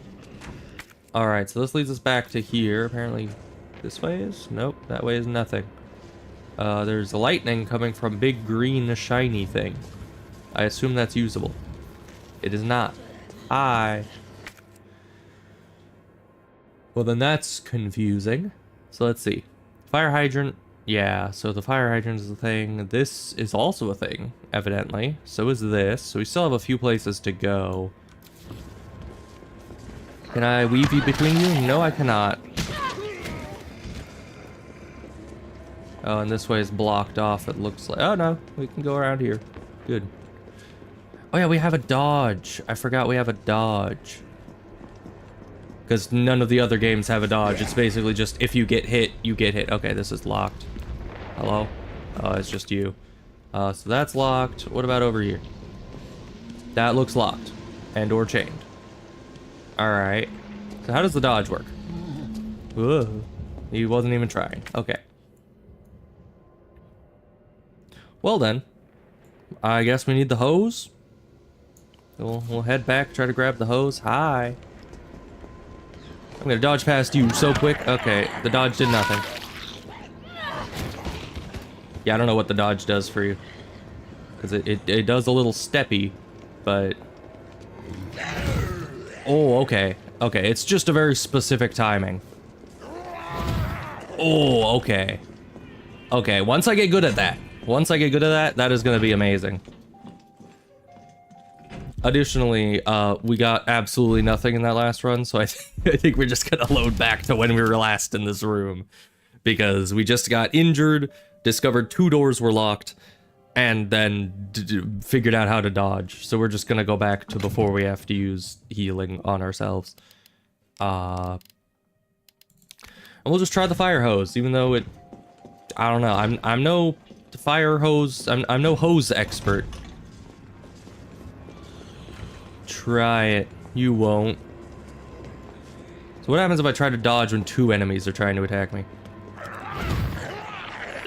Alright, so this leads us back to here. Apparently this way is? Nope, that way is nothing. There's lightning coming from big green shiny thing. I assume that's usable. It is not. Hi! Well, then that's confusing. So let's see. Fire hydrant. Yeah, so the fire hydrant is a thing. This is also a thing, evidently. So is this. So we still have a few places to go. Can I weave you between you? No, I cannot. Oh, and this way is blocked off, it looks like. Oh, no. We can go around here. Good. Oh, yeah, we have a dodge. I forgot we have a dodge. Because none of the other games have a dodge. It's basically just if you get hit, you get hit. Okay, this is locked. Hello? Oh, it's just you. So that's locked. What about over here? That looks locked. And or chained. Alright. So how does the dodge work? Whoa. He wasn't even trying. Okay. Well then. I guess we need the hose. We'll head back, try to grab the hose. Hi. I'm gonna dodge past you so quick. Okay, the dodge did nothing. Yeah, I don't know what the dodge does for you. Because it does a little steppy, but... Oh, okay. Okay, it's just a very specific timing. Oh, okay. Okay, once I get good at that. Once I get good at that, that is gonna be amazing. Additionally, we got absolutely nothing in that last run, so I think we're just gonna load back to when we were last in this room. Because we just got injured, discovered 2 doors were locked, and then figured out how to dodge. So we're just gonna go back to before we have to use healing on ourselves. And we'll just try the fire hose, even though it... I don't know, I'm no fire hose... I'm no hose expert. Try it. You won't. So what happens if I try to dodge when 2 enemies are trying to attack me?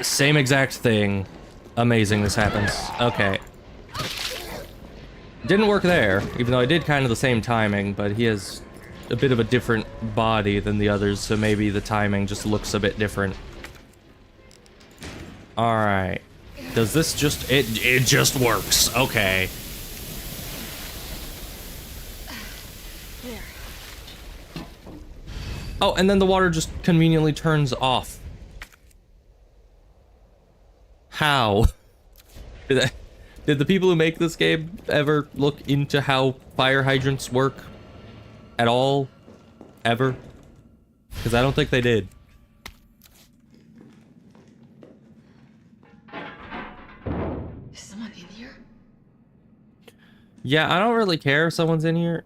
Same exact thing. Amazing this happens. Okay. Didn't work there, even though I did kind of the same timing, but he has a bit of a different body than the others, so maybe the timing just looks a bit different. Alright. Does this just... It just works. Okay. Oh, and then the water just conveniently turns off. How? Did the people who make this game ever look into how fire hydrants work? At all? Ever? Because I don't think they did. Is someone in here? Yeah, I don't really care if someone's in here.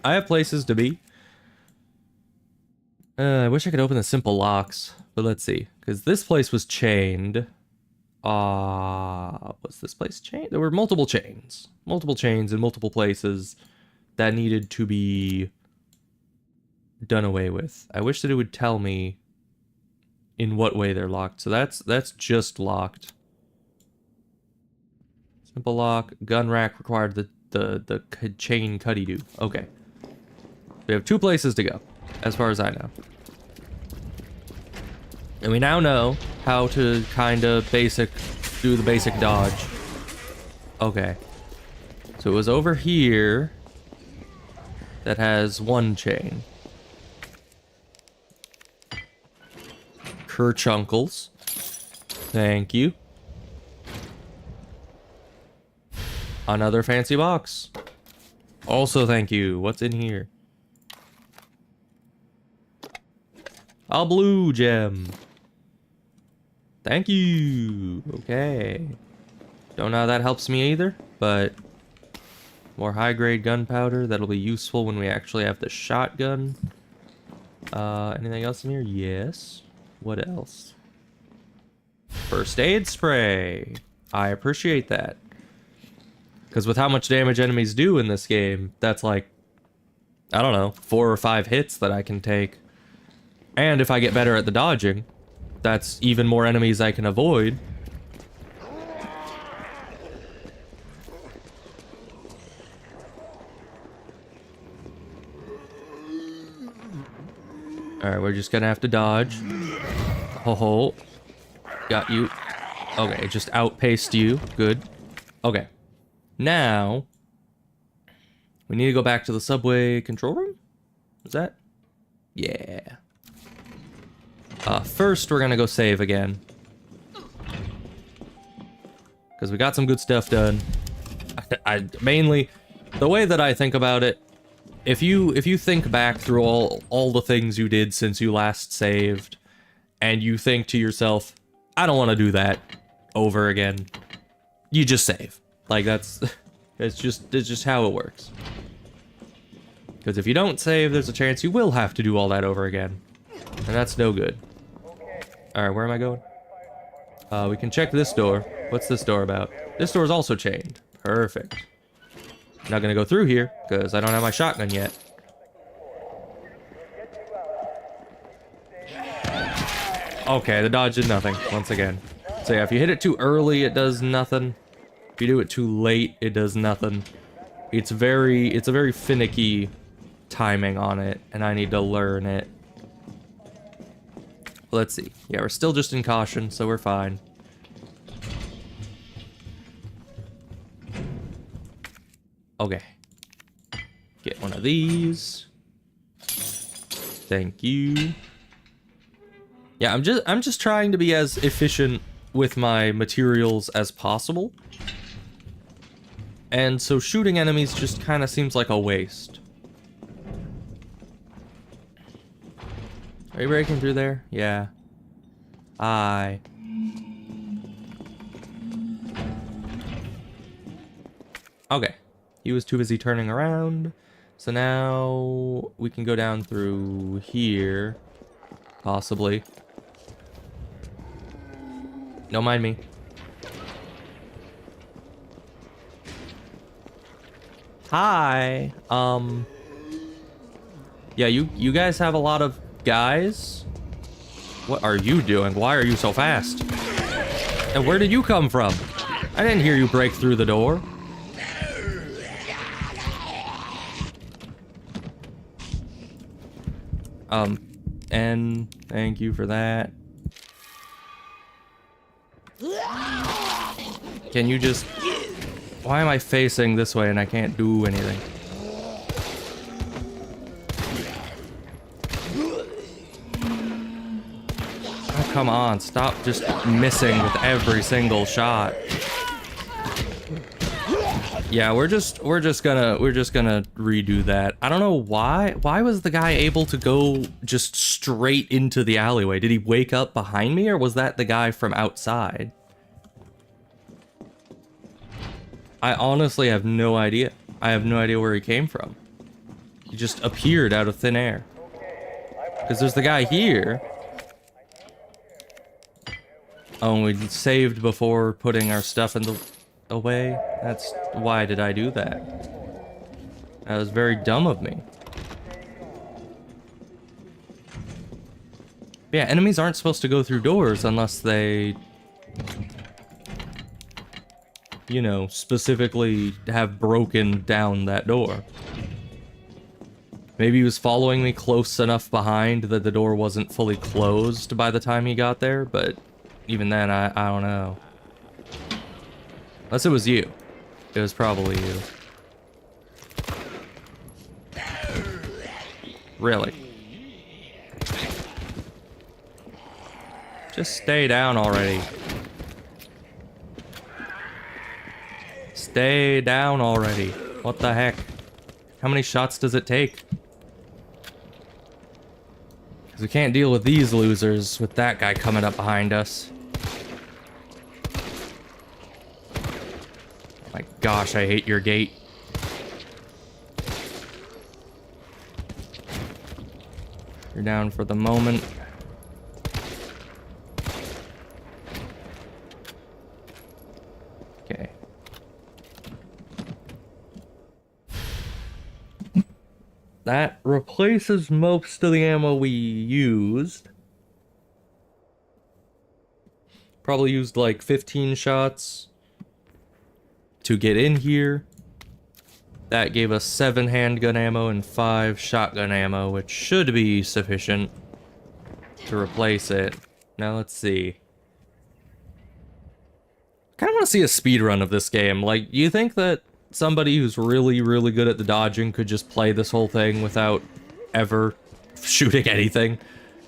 I have places to be. I wish I could open the simple locks, but let's see. Because this place was chained. Was this place chained? There were multiple chains. Multiple chains in multiple places that needed to be done away with. I wish that it would tell me in what way they're locked. So that's just locked. Simple lock. Gun rack required the chain cuddy-do. Okay. We have 2 places to go, as far as I know. And we now know how to kind of do the basic dodge. Okay. So it was over here that has 1 chain. Kerchunkles. Thank you. Another fancy box. Also thank you. What's in here? A blue gem. Thank you. Okay. Don't know how that helps me either, but More high-grade gunpowder. That'll be useful when we actually have the shotgun. Anything else in here? Yes. What else? First aid spray. I appreciate that. Because with how much damage enemies do in this game, that's like, I don't know, 4 or 5 hits that I can take. And if I get better at the dodging, that's even more enemies I can avoid. Alright, we're just gonna have to dodge. Oh, got you. Okay, just outpaced you. Good. Okay. Now, we need to go back to the subway control room? Is that? Yeah. First, we're gonna go save again. Because we got some good stuff done. I mainly, the way that I think about it, if you think back through all the things you did since you last saved, and you think to yourself, I don't want to do that over again, you just save. Like it's just how it works. Because if you don't save, there's a chance you will have to do all that over again, and that's no good. All right, where am I going? We can check this door. What's this door about? This door is also chained. Perfect. Not gonna go through here because I don't have my shotgun yet. Okay, the dodge did nothing once again. So yeah, if you hit it too early, it does nothing. If you do it too late, it does nothing. It's a very finicky timing on it, and I need to learn it. Let's see. Yeah, we're still just in caution, so we're fine. Okay. Get one of these. Thank you. Yeah, I'm just trying to be as efficient with my materials as possible. And so shooting enemies just kind of seems like a waste. Are you breaking through there? Yeah. Okay. He was too busy turning around. So now we can go down through here. Possibly. Don't mind me. Hi. Yeah, you guys have a lot of guys? What are you doing? Why are you so fast? And where did you come from? I didn't hear you break through the door. And thank you for that. Can you just... Why am I facing this way and I can't do anything? Oh, come on, stop just missing with every single shot. Yeah, we're just gonna redo that. I don't know why. Why was the guy able to go just straight into the alleyway? Did he wake up behind me, or was that the guy from outside? I honestly have no idea. I have no idea where he came from. He just appeared out of thin air. Because there's the guy here. Oh, and we saved before putting our stuff in the away. That's why did I do that? That was very dumb of me. Yeah, enemies aren't supposed to go through doors unless they, you know, specifically have broken down that door. Maybe he was following me close enough behind that the door wasn't fully closed by the time he got there, but even then, I don't know. Unless it was you. It was probably you. Really? Just stay down already. Stay down already. What the heck? How many shots does it take? Because we can't deal with these losers with that guy coming up behind us. My gosh, I hate your gate. You're down for the moment. Okay. That replaces most of the ammo we used. Probably used like 15 shots to get in here. That gave us 7 handgun ammo and 5 shotgun ammo, which should be sufficient to replace it. Now let's see. I kind of want to see a speed run of this game. Like, you think that somebody who's really, really good at the dodging could just play this whole thing without ever shooting anything?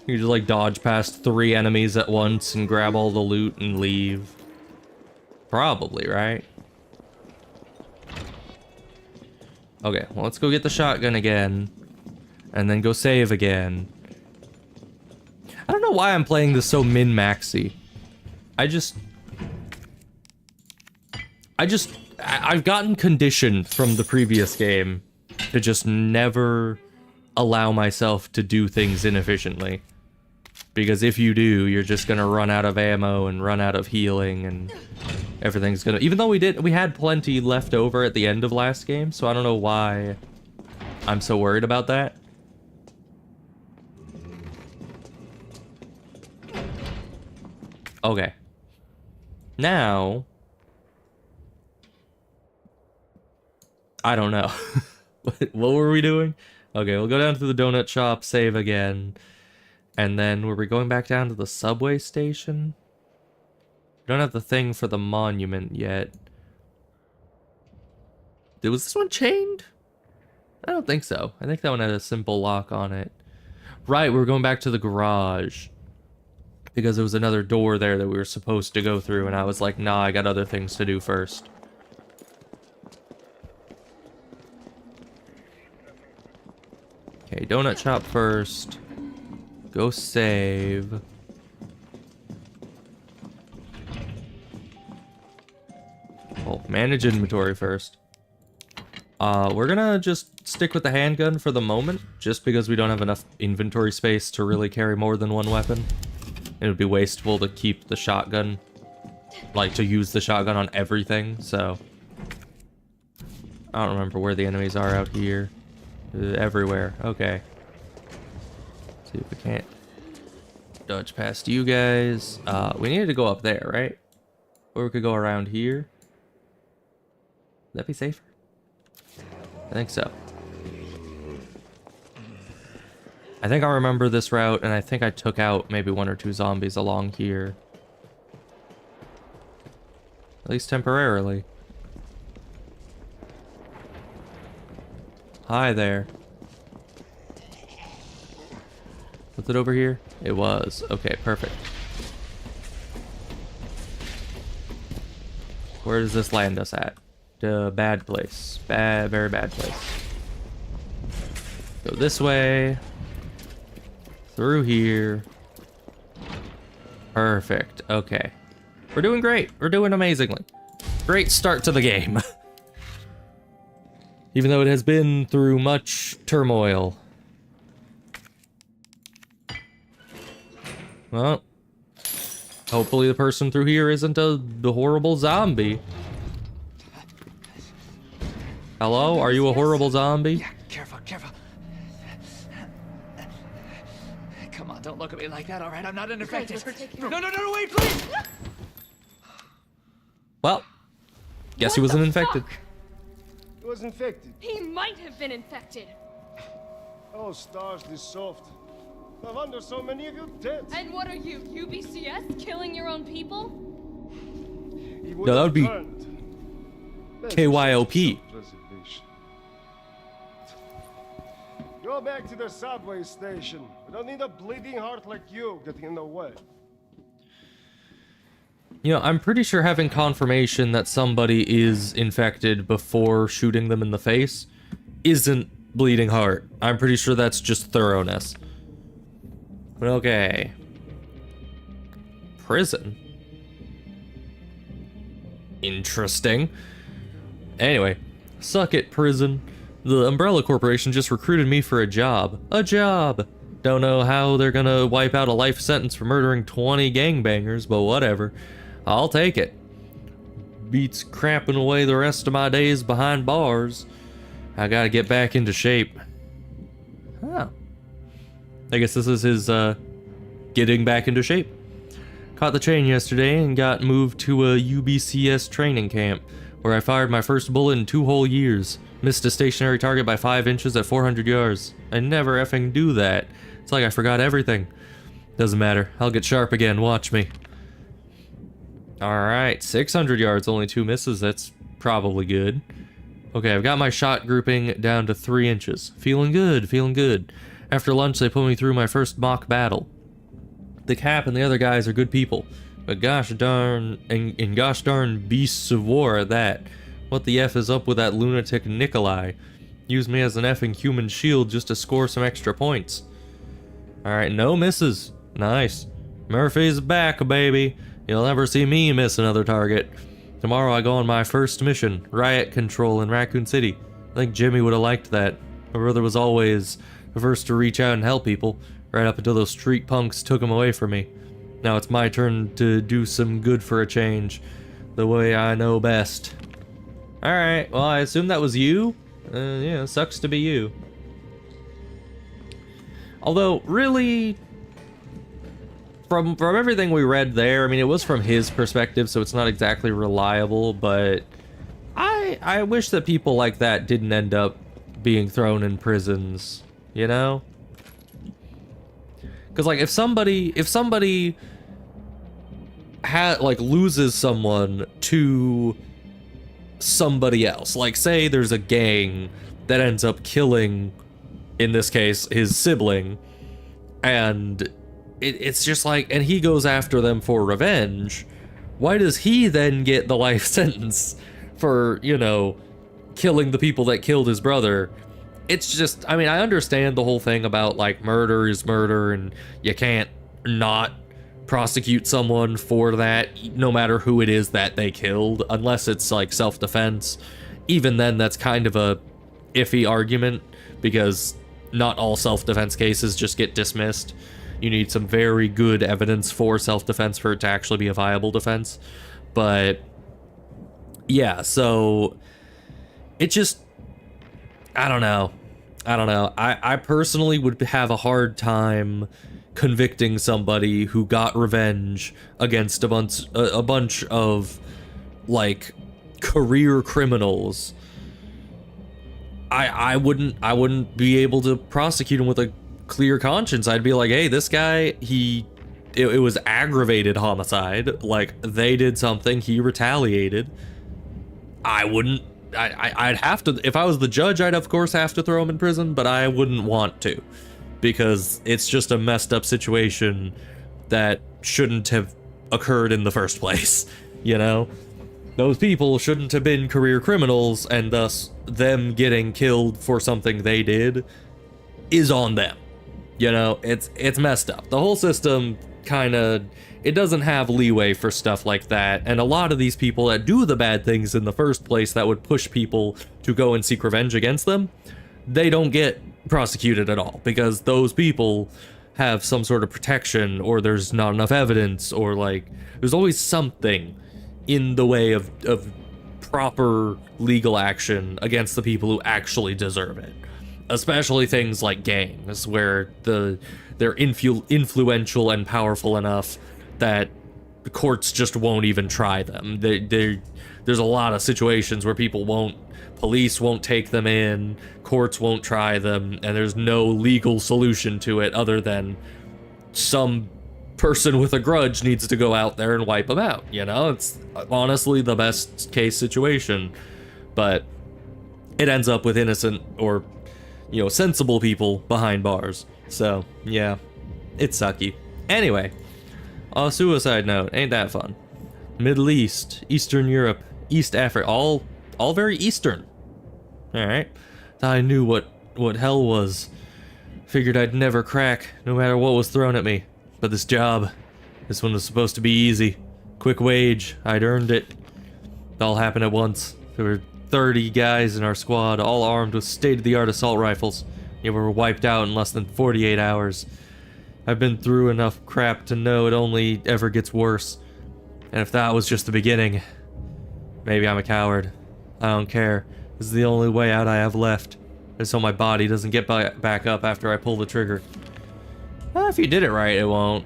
You just like dodge past 3 enemies at once and grab all the loot and leave. Probably, right? Okay, well, let's go get the shotgun again. And then go save again. I don't know why I'm playing this so min-maxy. I've gotten conditioned from the previous game to just never allow myself to do things inefficiently. Because if you do, you're just gonna run out of ammo and run out of healing and everything's gonna... Even though we had plenty left over at the end of last game, so I don't know why I'm so worried about that. Okay. Now... I don't know. What were we doing? Okay, we'll go down to the donut shop, save again. And then were we going back down to the subway station? We don't have the thing for the monument yet. Was this one chained? I don't think so. I think that one had a simple lock on it. Right, we're going back to the garage. Because there was another door there that we were supposed to go through, and I was like, nah, I got other things to do first. Okay, donut shop first. Go save. Well, manage inventory first. We're gonna just stick with the handgun for the moment, just because we don't have enough inventory space to really carry more than one weapon. It would be wasteful to keep the shotgun, like to use the shotgun on everything, so. I don't remember where the enemies are out here. Everywhere. Okay. See if we can't dodge past you guys. We needed to go up there, right? Or we could go around here. Would that be safer? I think so. I think I remember this route, and I think I took out maybe 1 or 2 zombies along here. At least temporarily. Hi there. Was it over here? It was. Okay, perfect. Where does this land us at? The bad place. Bad, very bad place. Go this way. Through here. Perfect. Okay. We're doing great. We're doing amazingly. Great start to the game. Even though it has been through much turmoil. Well, hopefully the person through here isn't a horrible zombie. Hello? Are you a horrible zombie? Yeah, careful, careful. Come on, don't look at me like that, alright? I'm not infected. No, wait, please! Well, guess he wasn't infected. He was infected. He might have been infected. Oh, stars, this soft. No wonder so many of you dead. And what are you, UBCS? Killing your own people? No, that would be KYOP. Go back to the subway station. We don't need a bleeding heart like you getting in the way. You know, I'm pretty sure having confirmation that somebody is infected before shooting them in the face isn't bleeding heart. I'm pretty sure that's just thoroughness. But okay. Prison? Interesting. Anyway, suck it, prison. The Umbrella Corporation just recruited me for a job. A job! Don't know how they're gonna wipe out a life sentence for murdering 20 gangbangers, but whatever. I'll take it. Beats cramping away the rest of my days behind bars. I gotta get back into shape. Oh. I guess this is his, getting back into shape. Caught the train yesterday and got moved to a UBCS training camp, where I fired my first bullet in 2 whole years. Missed a stationary target by 5 inches at 400 yards. I never effing do that. It's like I forgot everything. Doesn't matter. I'll get sharp again. Watch me. Alright, 600 yards, only 2 misses. That's probably good. Okay, I've got my shot grouping down to 3 inches. Feeling good, feeling good. After lunch, they put me through my first mock battle. The Cap and the other guys are good people, but gosh darn, and gosh darn beasts of war at that. What the F is up with that lunatic Nikolai? Used me as an effing human shield just to score some extra points. Alright, no misses. Nice. Murphy's back, baby. You'll never see me miss another target. Tomorrow I go on my first mission, riot control in Raccoon City. I think Jimmy would have liked that. My brother was always the first to reach out and help people, right up until those street punks took him away from me. Now it's my turn to do some good for a change, the way I know best. Alright, well I assume that was you? Yeah, sucks to be you. Although, really, from everything we read there, I mean, it was from his perspective, so it's not exactly reliable, but I wish that people like that didn't end up being thrown in prisons, you know? Because, like, if somebody loses someone to somebody else, like, say there's a gang that ends up killing, in this case, his sibling, and it's just like, and he goes after them for revenge, why does he then get the life sentence for, you know, killing the people that killed his brother? It's just, I mean, I understand the whole thing about, like, murder is murder, and you can't not prosecute someone for that, no matter who it is that they killed, unless it's, like, self-defense. Even then, that's kind of a iffy argument, because not all self-defense cases just get dismissed. You need some very good evidence for self-defense for it to actually be a viable defense. But yeah, so it just, I don't know. I personally would have a hard time convicting somebody who got revenge against a bunch of, like, career criminals. I wouldn't be able to prosecute him with a clear conscience. I'd be like, hey, this guy, it was aggravated homicide. Like, they did something, he retaliated. I'd have to, if I was the judge, I'd of course have to throw him in prison, but I wouldn't want to, because it's just a messed up situation that shouldn't have occurred in the first place, you know? Those people shouldn't have been career criminals, and thus them getting killed for something they did is on them. You know, it's messed up. The whole system kind of, it doesn't have leeway for stuff like that, and a lot of these people that do the bad things in the first place that would push people to go and seek revenge against them, they don't get prosecuted at all, because those people have some sort of protection, or there's not enough evidence, or, like, there's always something in the way of proper legal action against the people who actually deserve it. Especially things like gangs, where they're influential and powerful enough that the courts just won't even try them. There's a lot of situations where police won't take them in, courts won't try them, and there's no legal solution to it other than some person with a grudge needs to go out there and wipe them out, you know? It's honestly the best case situation, but it ends up with innocent or, you know, sensible people behind bars. So, yeah, it's sucky. Anyway, on a suicide note, ain't that fun? Middle East, Eastern Europe, East Africa, all very Eastern. Alright, thought I knew what hell was. Figured I'd never crack, no matter what was thrown at me. But this one was supposed to be easy. Quick wage, I'd earned it. It all happened at once. There were 30 guys in our squad, all armed with state-of-the-art assault rifles. You were wiped out in less than 48 hours. I've been through enough crap to know it only ever gets worse. And if that was just the beginning, maybe I'm a coward. I don't care. This is the only way out I have left. Just so my body doesn't get back up after I pull the trigger. Well, if you did it right, it won't.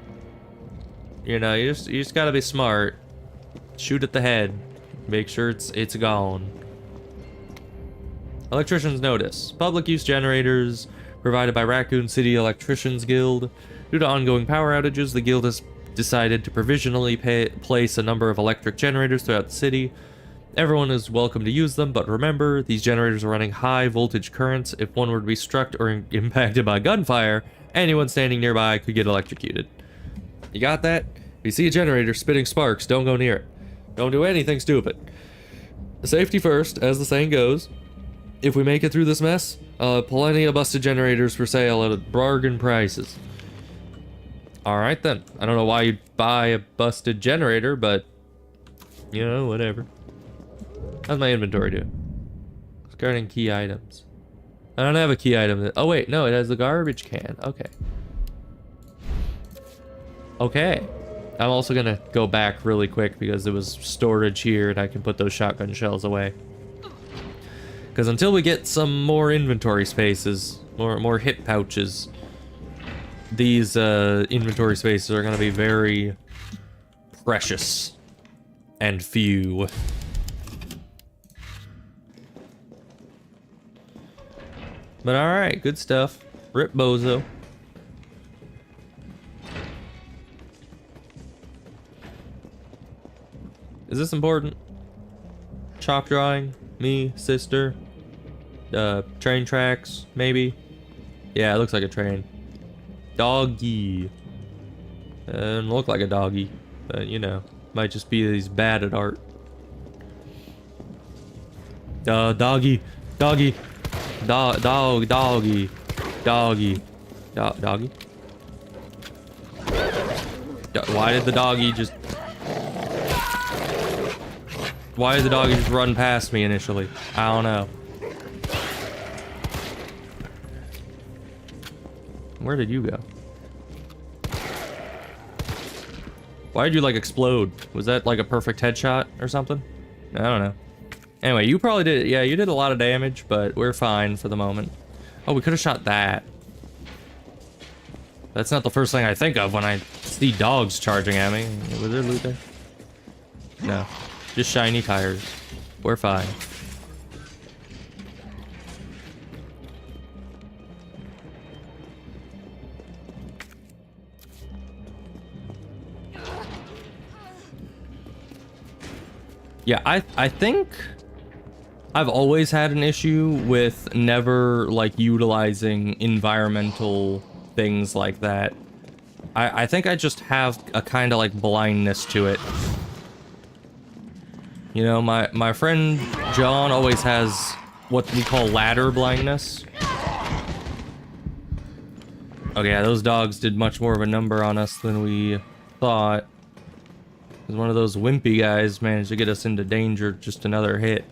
You know, you just gotta be smart. Shoot at the head. Make sure it's gone. Electrician's notice. Public use generators provided by Raccoon City Electricians Guild. Due to ongoing power outages, the guild has decided to provisionally place a number of electric generators throughout the city. Everyone is welcome to use them, but remember, these generators are running high voltage currents. If one were to be struck or impacted by gunfire, anyone standing nearby could get electrocuted. You got that? If you see a generator spitting sparks, don't go near it. Don't do anything stupid. Safety first, as the saying goes. If we make it through this mess, plenty of busted generators for sale at bargain prices. Alright then. I don't know why you'd buy a busted generator, but... you know, whatever. How's my inventory do? Discarding key items. I don't have a key item that... oh wait, no, it has the garbage can. Okay. Okay. I'm also gonna go back really quick because there was storage here and I can put those shotgun shells away. Because until we get some more inventory spaces, more hip pouches, these inventory spaces are gonna be very precious and few. But alright, good stuff. Rip Bozo. Is this important? Chalk drawing? Me? Sister? Train tracks? Maybe? Yeah, it looks like a train. Doggy. Doesn't look like a doggy. But, you know, might just be that he's bad at art. Doggy. Doggy. Doggy. Doggy. Doggy. Why did the doggy just... why did the doggy just run past me initially? I don't know. Where did you go? Why did you, like, explode? Was that, like, a perfect headshot or something? I don't know. Anyway, you probably did... yeah, you did a lot of damage, but we're fine for the moment. Oh, we could have shot that. That's not the first thing I think of when I see dogs charging at me. Was there loot there? No. Just shiny tires. We're fine. Yeah, I think I've always had an issue with never, like, utilizing environmental things like that. I think I just have a kind of, like, blindness to it. You know, my friend John always has what we call ladder blindness. Okay, yeah, those dogs did much more of a number on us than we thought. Because one of those wimpy guys managed to get us into danger, just another hit.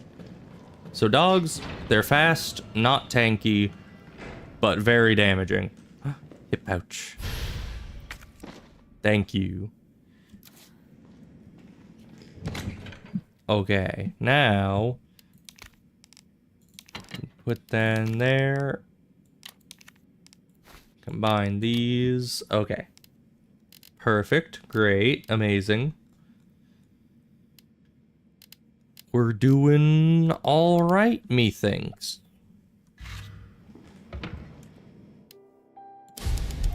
So dogs, they're fast, not tanky, but very damaging. Hip pouch. Thank you. Okay, now put that in there. Combine these. Okay. Perfect. Great. Amazing. We're doing all right, methinks.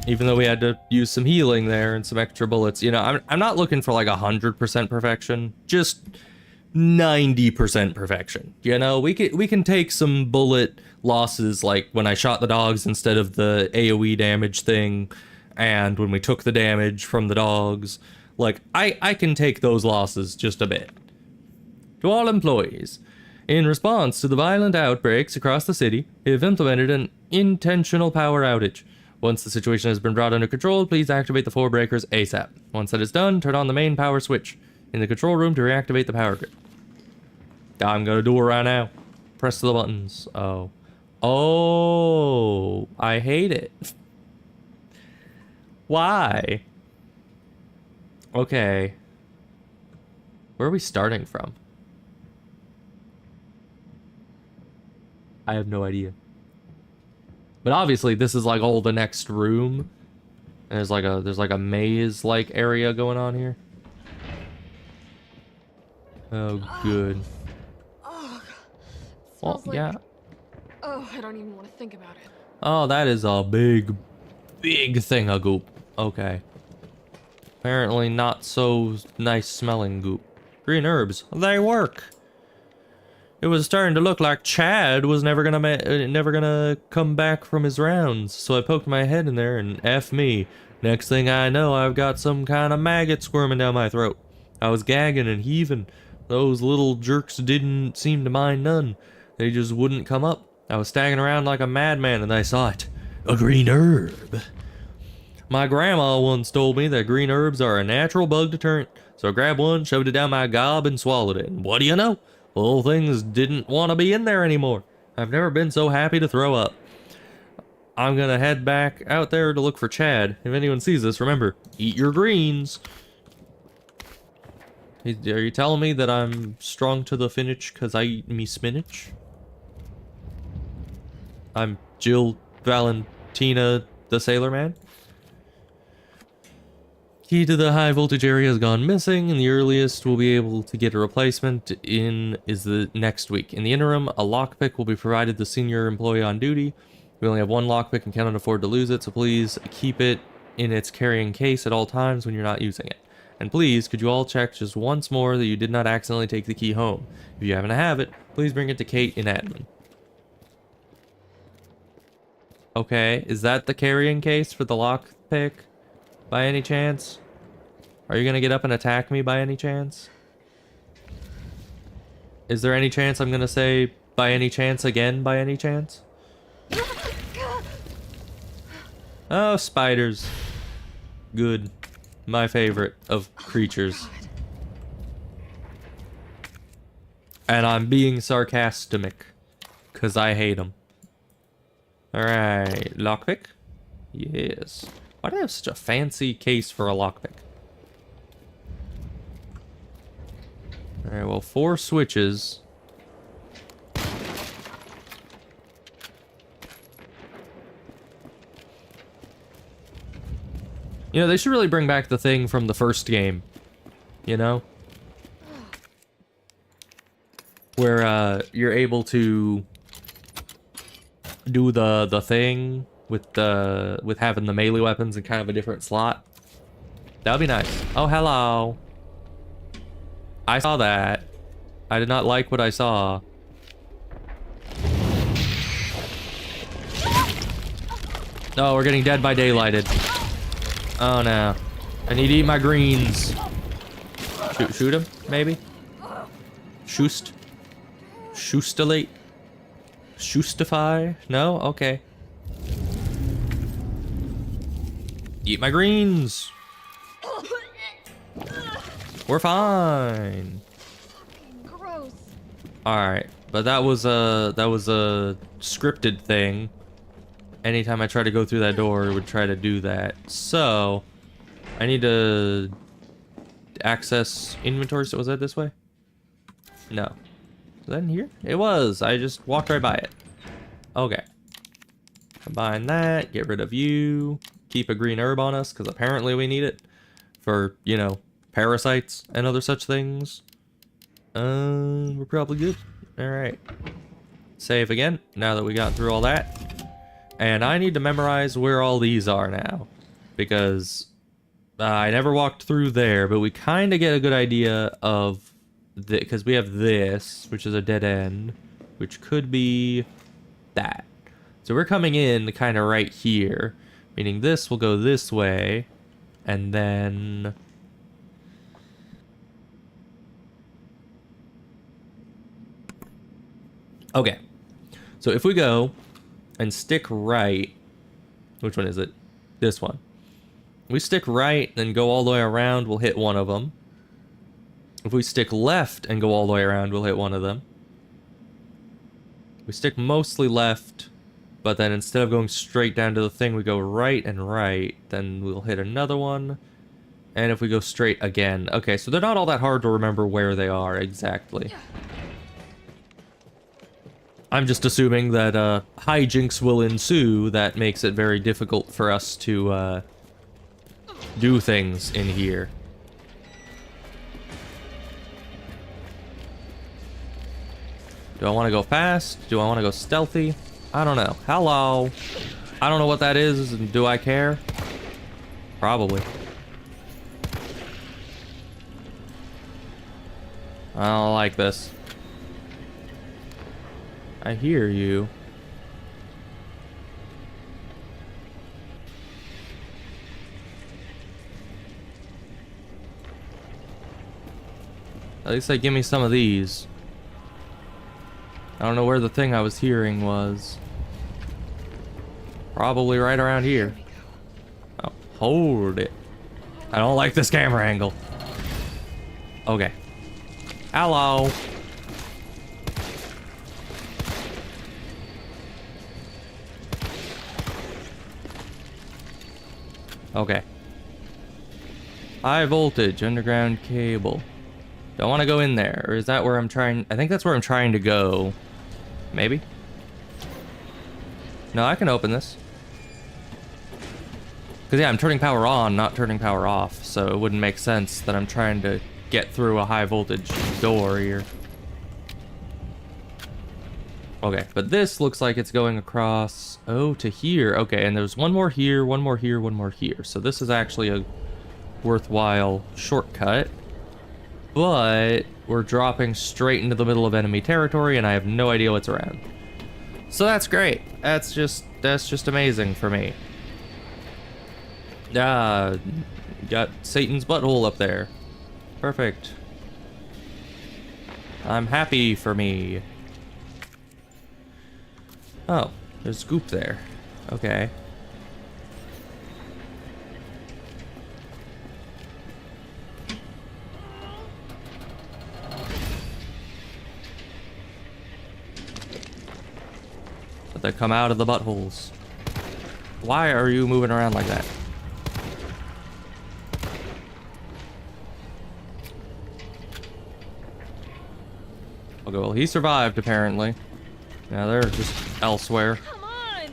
Even though we had to use some healing there and some extra bullets. You know, I'm not looking for like 100% perfection. Just 90% perfection. You know, we can take some bullet losses, like when I shot the dogs instead of the AoE damage thing, and when we took the damage from the dogs. Like, I can take those losses just a bit. To all employees, in response to the violent outbreaks across the city, we have implemented an intentional power outage. Once the situation has been brought under control, please activate the 4 breakers ASAP. Once that is done, turn on the main power switch in the control room to reactivate the power grid. I'm gonna do it right now. Press the buttons. Oh. Oh, I hate it. Why? Okay. Where are we starting from? I have no idea. But obviously this is like all the next room. And there's like a maze like area going on here. Oh good. Oh, Well, smells like... yeah. Oh, I don't even want to think about it. Oh, that is a big thing of goop. Okay. Apparently not so nice smelling goop. Green herbs, they work. It was starting to look like Chad was never gonna come back from his rounds, so I poked my head in there and F me. Next thing I know, I've got some kind of maggot squirming down my throat. I was gagging and heaving. Those little jerks didn't seem to mind none. They just wouldn't come up. I was staggering around like a madman and I saw it. A green herb. My grandma once told me that green herbs are a natural bug deterrent, so I grabbed one, shoved it down my gob, and swallowed it. And what do you know? Little things didn't want to be in there anymore. I've never been so happy to throw up. I'm gonna head back out there to look for Chad. If anyone sees this, remember, eat your greens. Are you telling me that I'm strong to the finish because I eat me spinach? I'm Jill Valentina the Sailor Man? Key to the high voltage area has gone missing, and the earliest we'll be able to get a replacement in is the next week. In the interim, a lockpick will be provided to senior employee on duty. We only have one lockpick and cannot afford to lose it, so please keep it in its carrying case at all times when you're not using it. And please, could you all check just once more that you did not accidentally take the key home. If you happen to have it, please bring it to Kate in admin. Okay, is that the carrying case for the lockpick? By any chance? Are you gonna get up and attack me by any chance? Is there any chance I'm gonna say by any chance again by any chance? Oh, spiders. Good. My favorite of creatures. And I'm being sarcastic, because I hate them. Alright, lockpick? Yes. Why do I have such a fancy case for a lockpick? Alright, well, 4 switches. You know, they should really bring back the thing from the first game. You know? Where, you're able to do the thing with having the melee weapons in kind of a different slot. That would be nice. Oh, hello. I saw that. I did not like what I saw. Oh, we're getting Dead by Daylighted. Oh no. I need to eat my greens. Shoot him, maybe? Shoostilate? Shoostify? No? Okay. Eat my greens. We're fine. Gross. Alright, but that was a scripted thing. Anytime I try to go through that door, it would try to do that. So, I need to access inventory. So was that this way? No. Was that in here? It was. I just walked right by it. Okay. Combine that. Get rid of you. Keep a green herb on us, because apparently we need it. For, you know, parasites and other such things. We're probably good. Alright. Save again, now that we got through all that. And I need to memorize where all these are now. Because I never walked through there, but we kind of get a good idea of... because we have this, which is a dead end. Which could be that. So we're coming in kind of right here. Meaning this will go this way. And then... okay. So if we go and stick right... which one is it? This one. We stick right and go all the way around, we'll hit one of them. If we stick left and go all the way around, we'll hit one of them. We stick mostly left, but then instead of going straight down to the thing, we go right and right. Then we'll hit another one. And if we go straight again. Okay, so they're not all that hard to remember where they are exactly. I'm just assuming that hijinks will ensue that makes it very difficult for us to do things in here. Do I want to go fast? Do I want to go stealthy? I don't know. Hello. I don't know what that is, and do I care? Probably. I don't like this. I hear you. At least they give me some of these. I don't know where the thing I was hearing was. Probably right around here. Oh, hold it. I don't like this camera angle. Okay. Hello. Okay. High voltage underground cable. Do I want to go in there, or is that where I'm trying? I think that's where I'm trying to go. Maybe? No, I can open this. Because, yeah, I'm turning power on, not turning power off, so it wouldn't make sense that I'm trying to get through a high voltage door here. Okay, but this looks like it's going across, oh, to here. Okay, and there's one more here, one more here, one more here. So this is actually a worthwhile shortcut. But we're dropping straight into the middle of enemy territory, and I have no idea what's around. So that's great. That's just amazing for me. Got Satan's butthole up there. Perfect. I'm happy for me. Oh, there's goop there. Okay. But they come out of the buttholes. Why are you moving around like that? Okay, well, he survived, apparently. Now they're just elsewhere. Come on!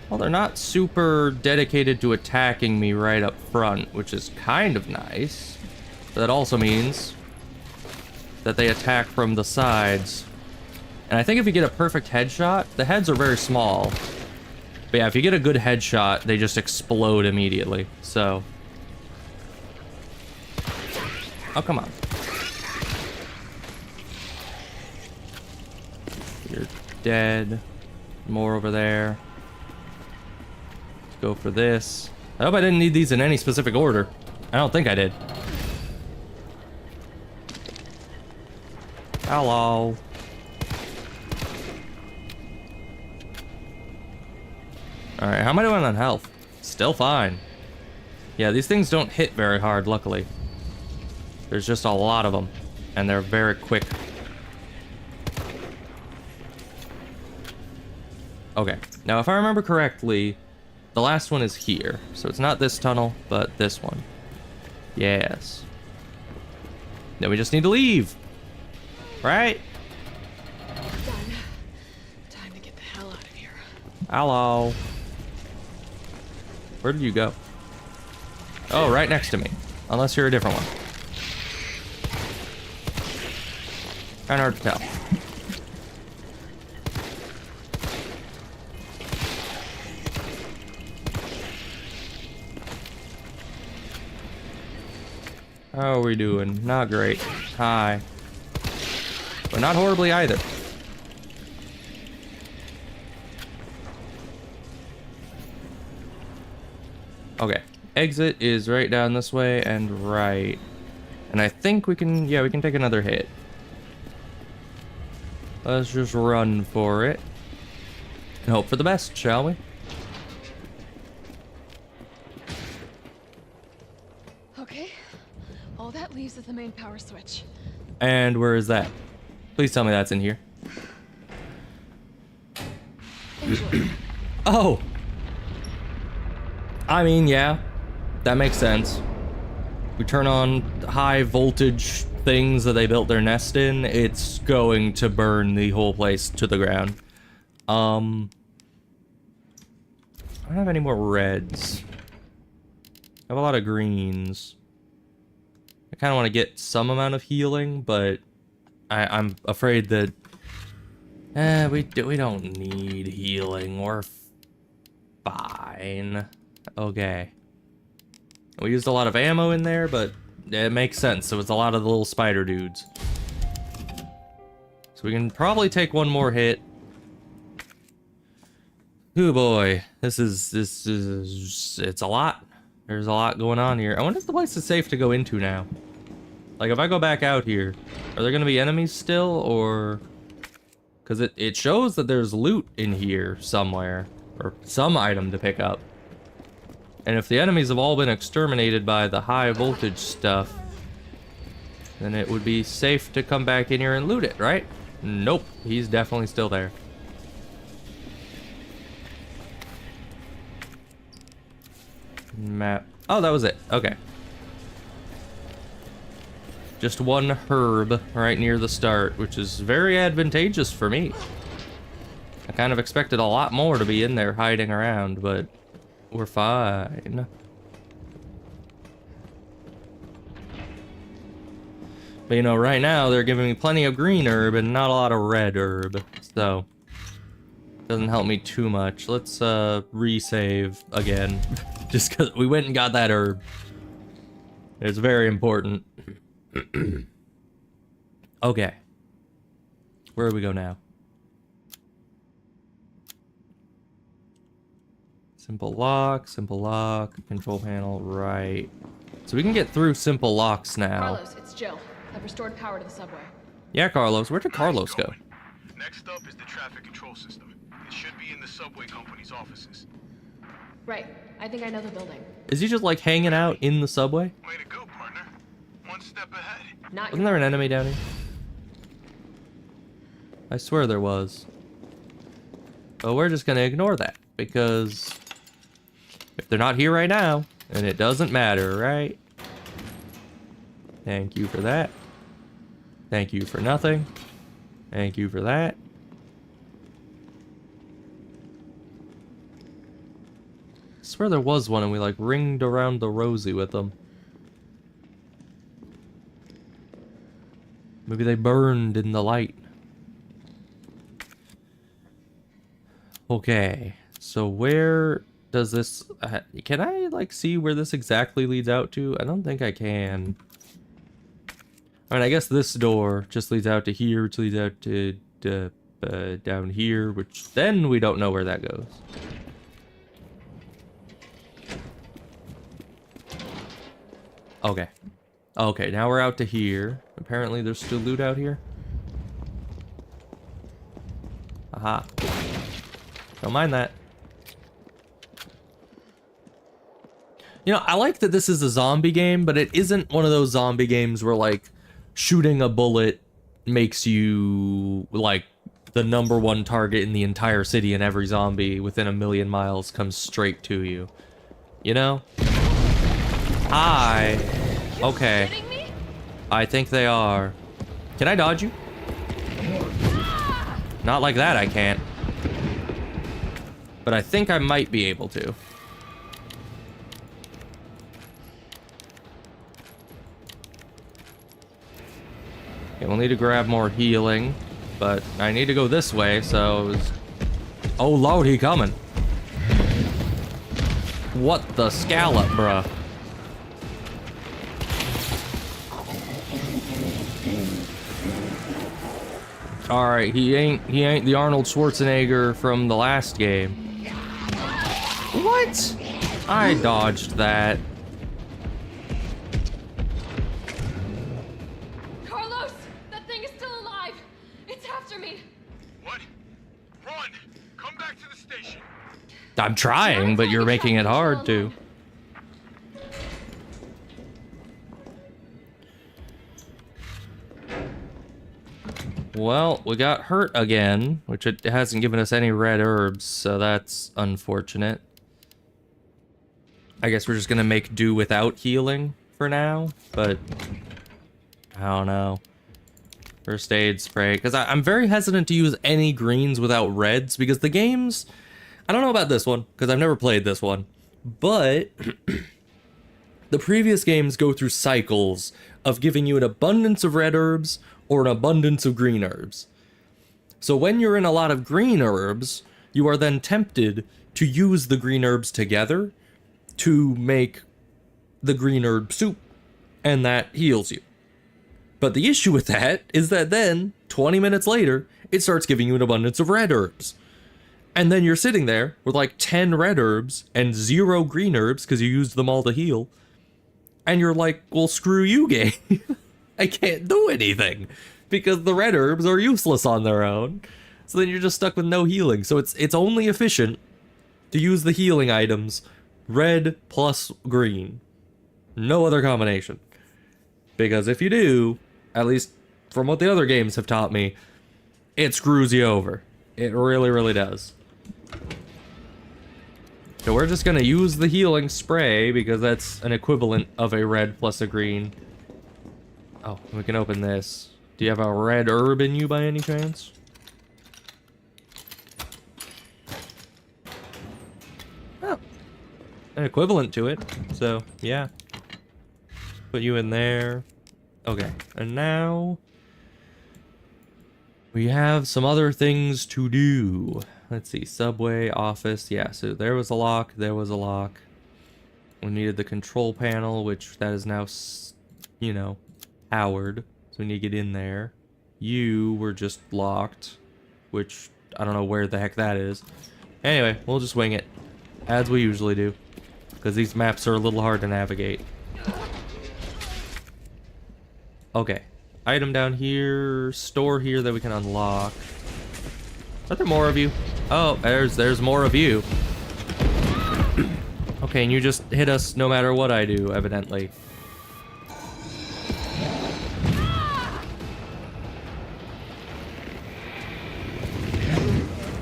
Well, they're not super dedicated to attacking me right up front, which is kind of nice. But that also means that they attack from the sides. And I think if you get a perfect headshot, the heads are very small. But yeah, if you get a good headshot, they just explode immediately. So. Oh, come on. You're dead. More over there. Let's go for this. I hope I didn't need these in any specific order. I don't think I did. Hello. Alright, how am I doing on health? Still fine. Yeah, these things don't hit very hard, luckily. There's just a lot of them, and they're very quick. Okay, now if I remember correctly, the last one is here. So it's not this tunnel, but this one. Yes. Then we just need to leave. Right? Done. Time to get the hell out of here. Hello. Where did you go? Oh, right next to me. Unless you're a different one. Kinda hard to tell. How are we doing? Not great. Hi. But not horribly either. Okay. Exit is right down this way and right. And I think we can, yeah, we can take another hit. Let's just run for it. And hope for the best, shall we? Okay. main power switch. And where is that? Please tell me that's in here. Oh! I mean, yeah. That makes sense. We turn on high voltage things that they built their nest in, it's going to burn the whole place to the ground. I don't have any more reds. I have a lot of greens. I kind of want to get some amount of healing, but I'm afraid that we don't need healing. We're fine. Okay. We used a lot of ammo in there, but it makes sense. So it's a lot of the little spider dudes. So we can probably take one more hit. Oh boy, this is it's a lot. There's a lot going on here. I wonder if the place is safe to go into now. Like if I go back out here, are there gonna be enemies still, or? Because it shows that there's loot in here somewhere, or some item to pick up. And if the enemies have all been exterminated by the high voltage stuff, then it would be safe to come back in here and loot it, right? Nope, he's definitely still there. Map. Oh, that was it. Okay. Just one herb right near the start, which is very advantageous for me. I kind of expected a lot more to be in there hiding around, but we're fine. But you know, right now they're giving me plenty of green herb and not a lot of red herb, so doesn't help me too much. Let's resave again, just because we went and got that herb. It's very important. Okay, where do we go now? Simple lock, control panel, right. So we can get through simple locks now. Carlos, it's Jill. I've restored power to the subway. Yeah, Carlos. Where did Carlos go? Next up is the traffic control system. It should be in the subway company's offices. Right. I think I know the building. Is he just like hanging out in the subway? Way to go, partner. One step ahead. Wasn't there an enemy down here? I swear there was. But we're just gonna ignore that, because if they're not here right now, then it doesn't matter, right? Thank you for that. Thank you for nothing. Thank you for that. I swear there was one and we like ringed around the rosy with them. Maybe they burned in the light. Okay, so where does this... can I, like, see where this exactly leads out to? I don't think I can. I mean, I guess this door just leads out to here, which leads out to down here, which then we don't know where that goes. Okay. Okay, now we're out to here. Apparently there's still loot out here. Aha. Don't mind that. You know, I like that this is a zombie game, but it isn't one of those zombie games where, like, shooting a bullet makes you, like, the #1 target in the entire city, and every zombie within 1,000,000 miles comes straight to you. You know? Hi. Okay. I think they are. Can I dodge you? Not like that, I can't. But I think I might be able to. Okay, we'll need to grab more healing, but I need to go this way, so... Oh, Lord, he coming. What the scallop, bruh? Alright, he ain't the Arnold Schwarzenegger from the last game. What? I dodged that. Carlos! That thing is still alive! It's after me! What? Run! Come back to the station! I'm trying, but you're making it hard to. Well, we got hurt again, which it hasn't given us any red herbs, so that's unfortunate. I guess we're just gonna make do without healing for now, but I don't know. First aid spray, because I'm very hesitant to use any greens without reds, because the games, I don't know about this one, because I've never played this one, but the previous games go through cycles of giving you an abundance of red herbs or an abundance of green herbs. So when you're in a lot of green herbs, you are then tempted to use the green herbs together to make the green herb soup, and that heals you. But the issue with that is that then, 20 minutes later, it starts giving you an abundance of red herbs. And then you're sitting there with like 10 red herbs and 0 green herbs because you used them all to heal. And you're like, well, screw you, game. I can't do anything because the red herbs are useless on their own. So then you're just stuck with no healing. So it's only efficient to use the healing items red plus green. No other combination. Because if you do, at least from what the other games have taught me, it screws you over. It really, really does. So we're just gonna use the healing spray because that's an equivalent of a red plus a green. Oh, we can open this. Do you have a red herb in you by any chance? Oh. An equivalent to it. So, yeah. Put you in there. Okay, and now we have some other things to do. Let's see, subway, office. Yeah, so there was a lock, there was a lock. We needed the control panel, which that is now, you know, powered. So we need to get in there. You were just locked, which I don't know where the heck that is. Anyway, we'll just wing it, as we usually do, because these maps are a little hard to navigate. Okay, item down here, store here that we can unlock. Are there more of you? Oh, there's more of you. Okay, and you just hit us no matter what I do, evidently.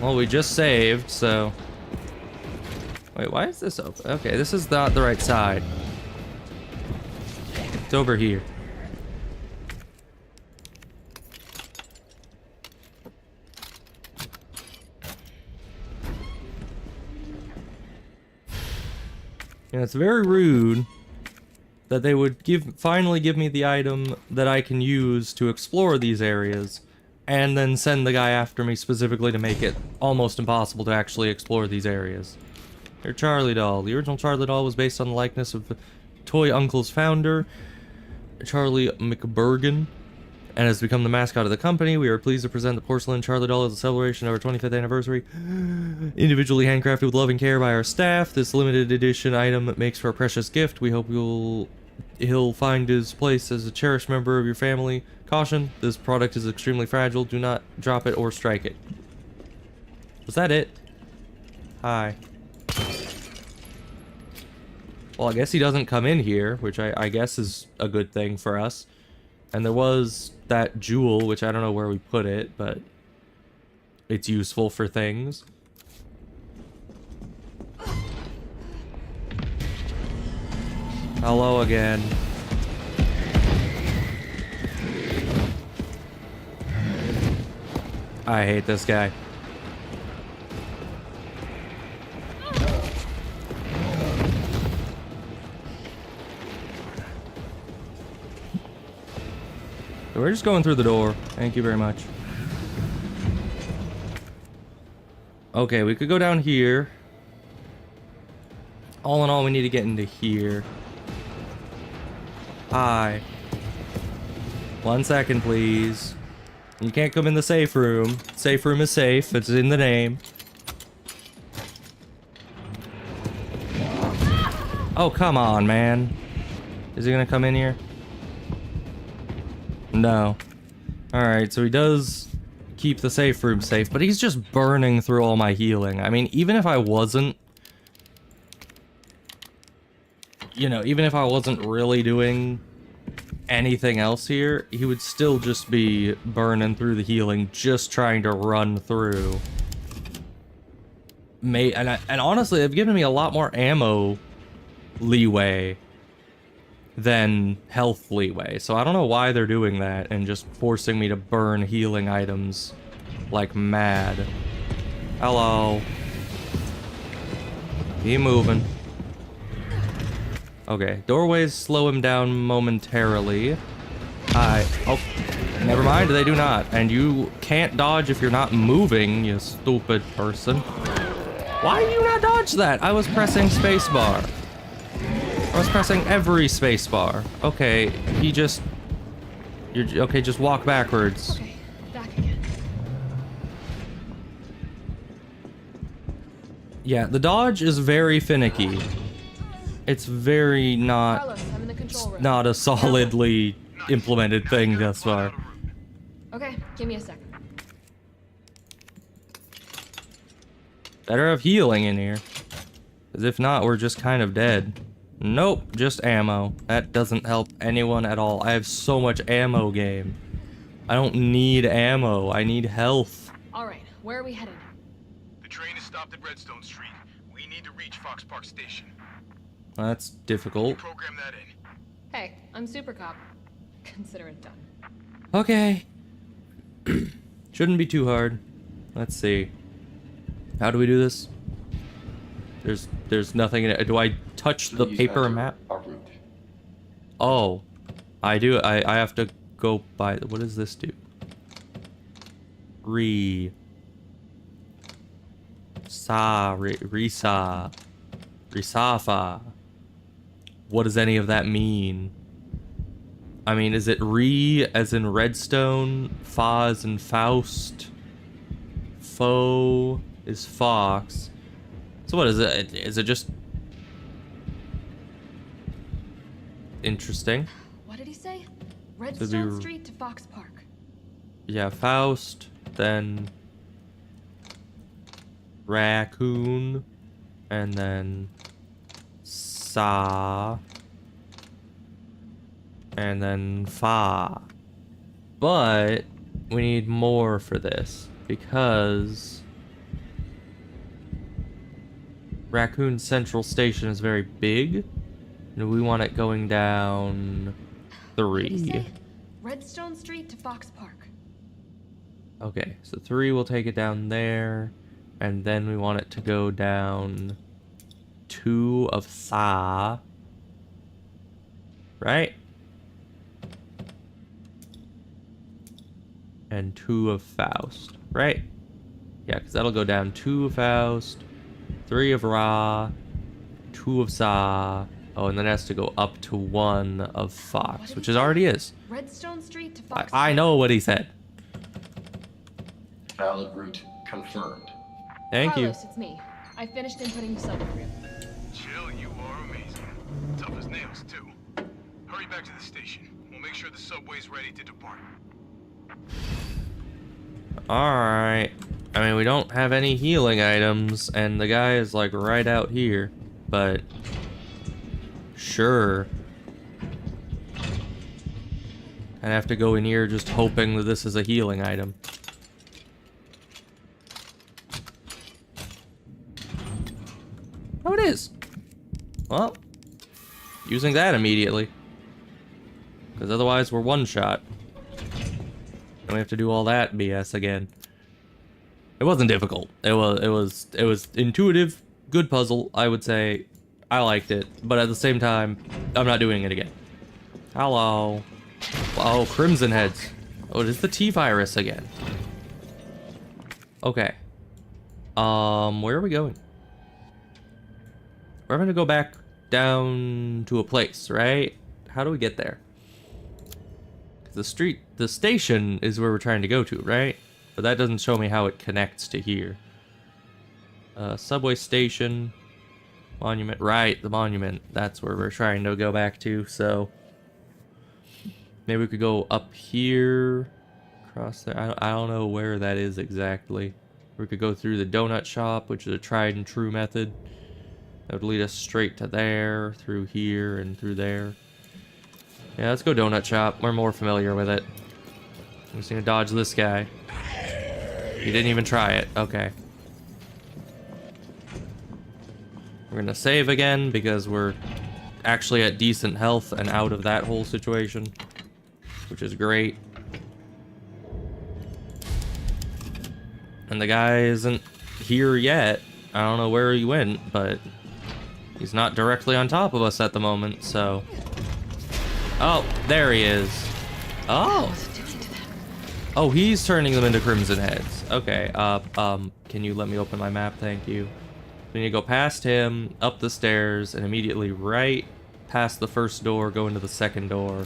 Well, we just saved, so... Wait, why is this open? Okay, this is not the right side. It's over here. And it's very rude that they would finally give me the item that I can use to explore these areas, and then send the guy after me specifically to make it almost impossible to actually explore these areas. Your Charlie doll. The original Charlie doll was based on the likeness of Toy Uncle's founder, Charlie McBurgan, and has become the mascot of the company. We are pleased to present the porcelain Charlie doll as a celebration of our 25th anniversary. Individually handcrafted with love and care by our staff, this limited edition item makes for a precious gift. We hope he'll find his place as a cherished member of your family. Caution, this product is extremely fragile. Do not drop it or strike it. Was that it? Hi. Well, I guess he doesn't come in here, which I guess is a good thing for us. And there was that jewel, which I don't know where we put it, but it's useful for things. Hello again. I hate this guy. We're just going through the door. Thank you very much. Okay, we could go down here. All in all, we need to get into here. Hi. 1 second, please. You can't come in the safe room. Safe room is safe. It's in the name. Oh, come on, man. Is he gonna come in here? No. Alright, so he does keep the safe room safe, but he's just burning through all my healing. I mean, even if I wasn't... You know, even if I wasn't really doing anything else here, he would still just be burning through the healing, just trying to run through. And honestly, they've given me a lot more ammo leeway than health leeway, so I don't know why they're doing that and just forcing me to burn healing items like mad. Hello. Keep moving. Okay, doorways slow him down momentarily. Oh, never mind, they do not. And you can't dodge if you're not moving, you stupid person. Why do you not dodge that? I was pressing spacebar. I was pressing every spacebar. Okay, okay, just walk backwards. Okay, back again. Yeah, the dodge is very finicky. It's very not... Carlos, I'm in the control room. not a solidly implemented thing thus far. Okay, give me a second. Better have healing in here. Because if not, we're just kind of dead. Nope, just ammo. That doesn't help anyone at all. I have so much ammo game. I don't need ammo. I need health. Alright, where are we headed? The train is stopped at Redstone Street. We need to reach Fox Park Station. That's difficult. Program that in. Hey, I'm Super Cop. Consider it done. Okay. Shouldn't be too hard. Let's see. How do we do this? There's nothing in it. Do I touch the paper map? Oh, I do. I have to go by. What does this do? Risafa. What does any of that mean? I mean, is it as in Redstone, Fa as in Faust, Foe is Fox. So what is it? Is it just interesting? What did he say? Redstone Street to Fox Park. Yeah, Faust, then Raccoon, and then Sa, and then Fa. But we need more for this because Raccoon Central Station is very big, and we want it going down 3. Redstone Street to Fox Park. Okay, so 3 will take it down there, and then we want it to go down 2 of Sa, right? And 2 of Faust, right? Yeah, because that'll go down 2 of Faust, 3 of Ra, 2 of Sa. Oh, and then it has to go up to 1 of Fox, which it already is. Redstone Street to Fox. I know what he said. Valid route confirmed. Thank you. Carlos, it's me. I finished inputting the subway route. Chill, you are amazing. Tough as nails, too. Hurry back to the station. We'll make sure the subway's ready to depart. Alright. I mean, we don't have any healing items, and the guy is, like, right out here. But sure. I'd have to go in here just hoping that this is a healing item. Oh, it is. Well, using that immediately. Because otherwise we're one shot. And we have to do all that BS again. It wasn't difficult. It was intuitive, good puzzle, I would say. I liked it, but at the same time, I'm not doing it again. Hello. Oh, Crimson Heads. Oh, it is the T-Virus again. Okay. Where are we going? We're gonna go back down to a place, right? How do we get there? The station is where we're trying to go to, right? But that doesn't show me how it connects to here. Subway station. Monument, right, the monument. That's where we're trying to go back to, so maybe we could go up here, across there. I don't know where that is exactly. We could go through the donut shop, which is a tried and true method. That would lead us straight to there, through here, and through there. Yeah, let's go donut shop. We're more familiar with it. I'm just gonna dodge this guy. He didn't even try it. Okay. We're gonna save again because we're actually at decent health and out of that whole situation, which is great. And the guy isn't here yet. I don't know where he went, but he's not directly on top of us at the moment, so... Oh, there he is. Oh! Oh, he's turning them into crimson heads. Okay, can you let me open my map? Thank you. We need to go past him, up the stairs, and immediately right past the first door, go into the second door.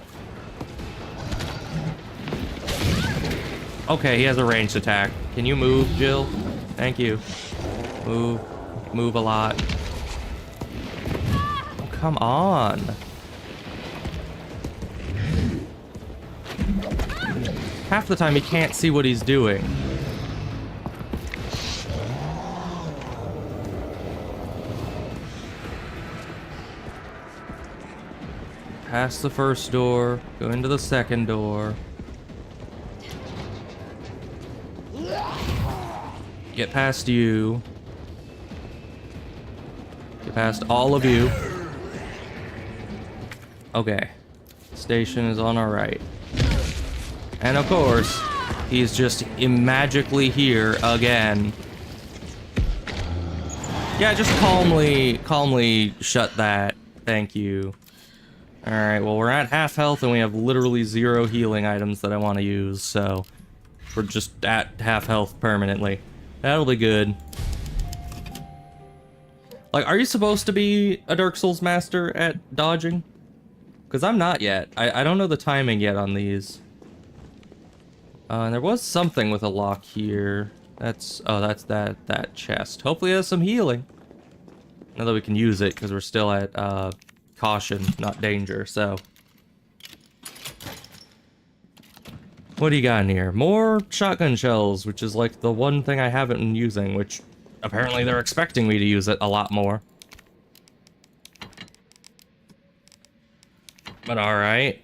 Okay, he has a ranged attack. Can you move, Jill? Thank you. Move. Move a lot. Oh, come on. Half the time he can't see what he's doing. Past the first door, go into the second door. Get past you. Get past all of you. Okay. Station is on our right. And of course, he's just magically here again. Yeah, just calmly shut that. Thank you. Alright, well, we're at half health and we have literally 0 healing items that I want to use, so we're just at half health permanently. That'll be good. Like, are you supposed to be a Dark Souls master at dodging? Because I'm not yet. I don't know the timing yet on these. And there was something with a lock here. That's that chest. Hopefully it has some healing. Now that we can use it, because we're still at caution, not danger, so. What do you got in here? More shotgun shells, which is like the one thing I haven't been using, which apparently they're expecting me to use it a lot more. But alright.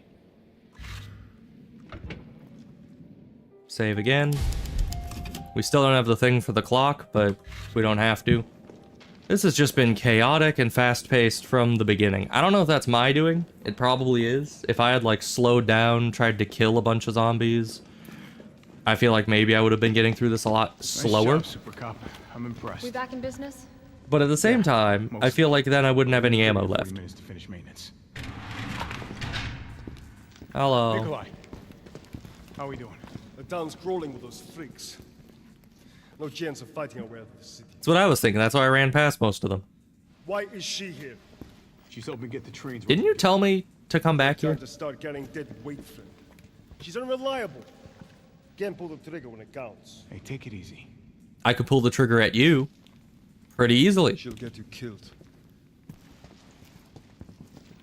Save again. We still don't have the thing for the clock, but we don't have to. This has just been chaotic and fast-paced from the beginning. I don't know if that's my doing. It probably is. If I had, like, slowed down, tried to kill a bunch of zombies, I feel like maybe I would have been getting through this a lot slower. Nice job, Super Cop. I'm impressed. We back in business? But at the same time, I feel like then I wouldn't have any ammo left. 3 minutes to finish maintenance. Hello. Nikolai, how are we doing? The town's crawling with those freaks. No chance of fighting our way out of the city. That's what I was thinking. That's why I ran past most of them. Why is she here? She's helping get the trains. Didn't you tell me to come back here? Time to start getting dead weight for. She's unreliable. Can't pull the trigger when it counts. Hey, take it easy. I could pull the trigger at you pretty easily. She'll get you killed.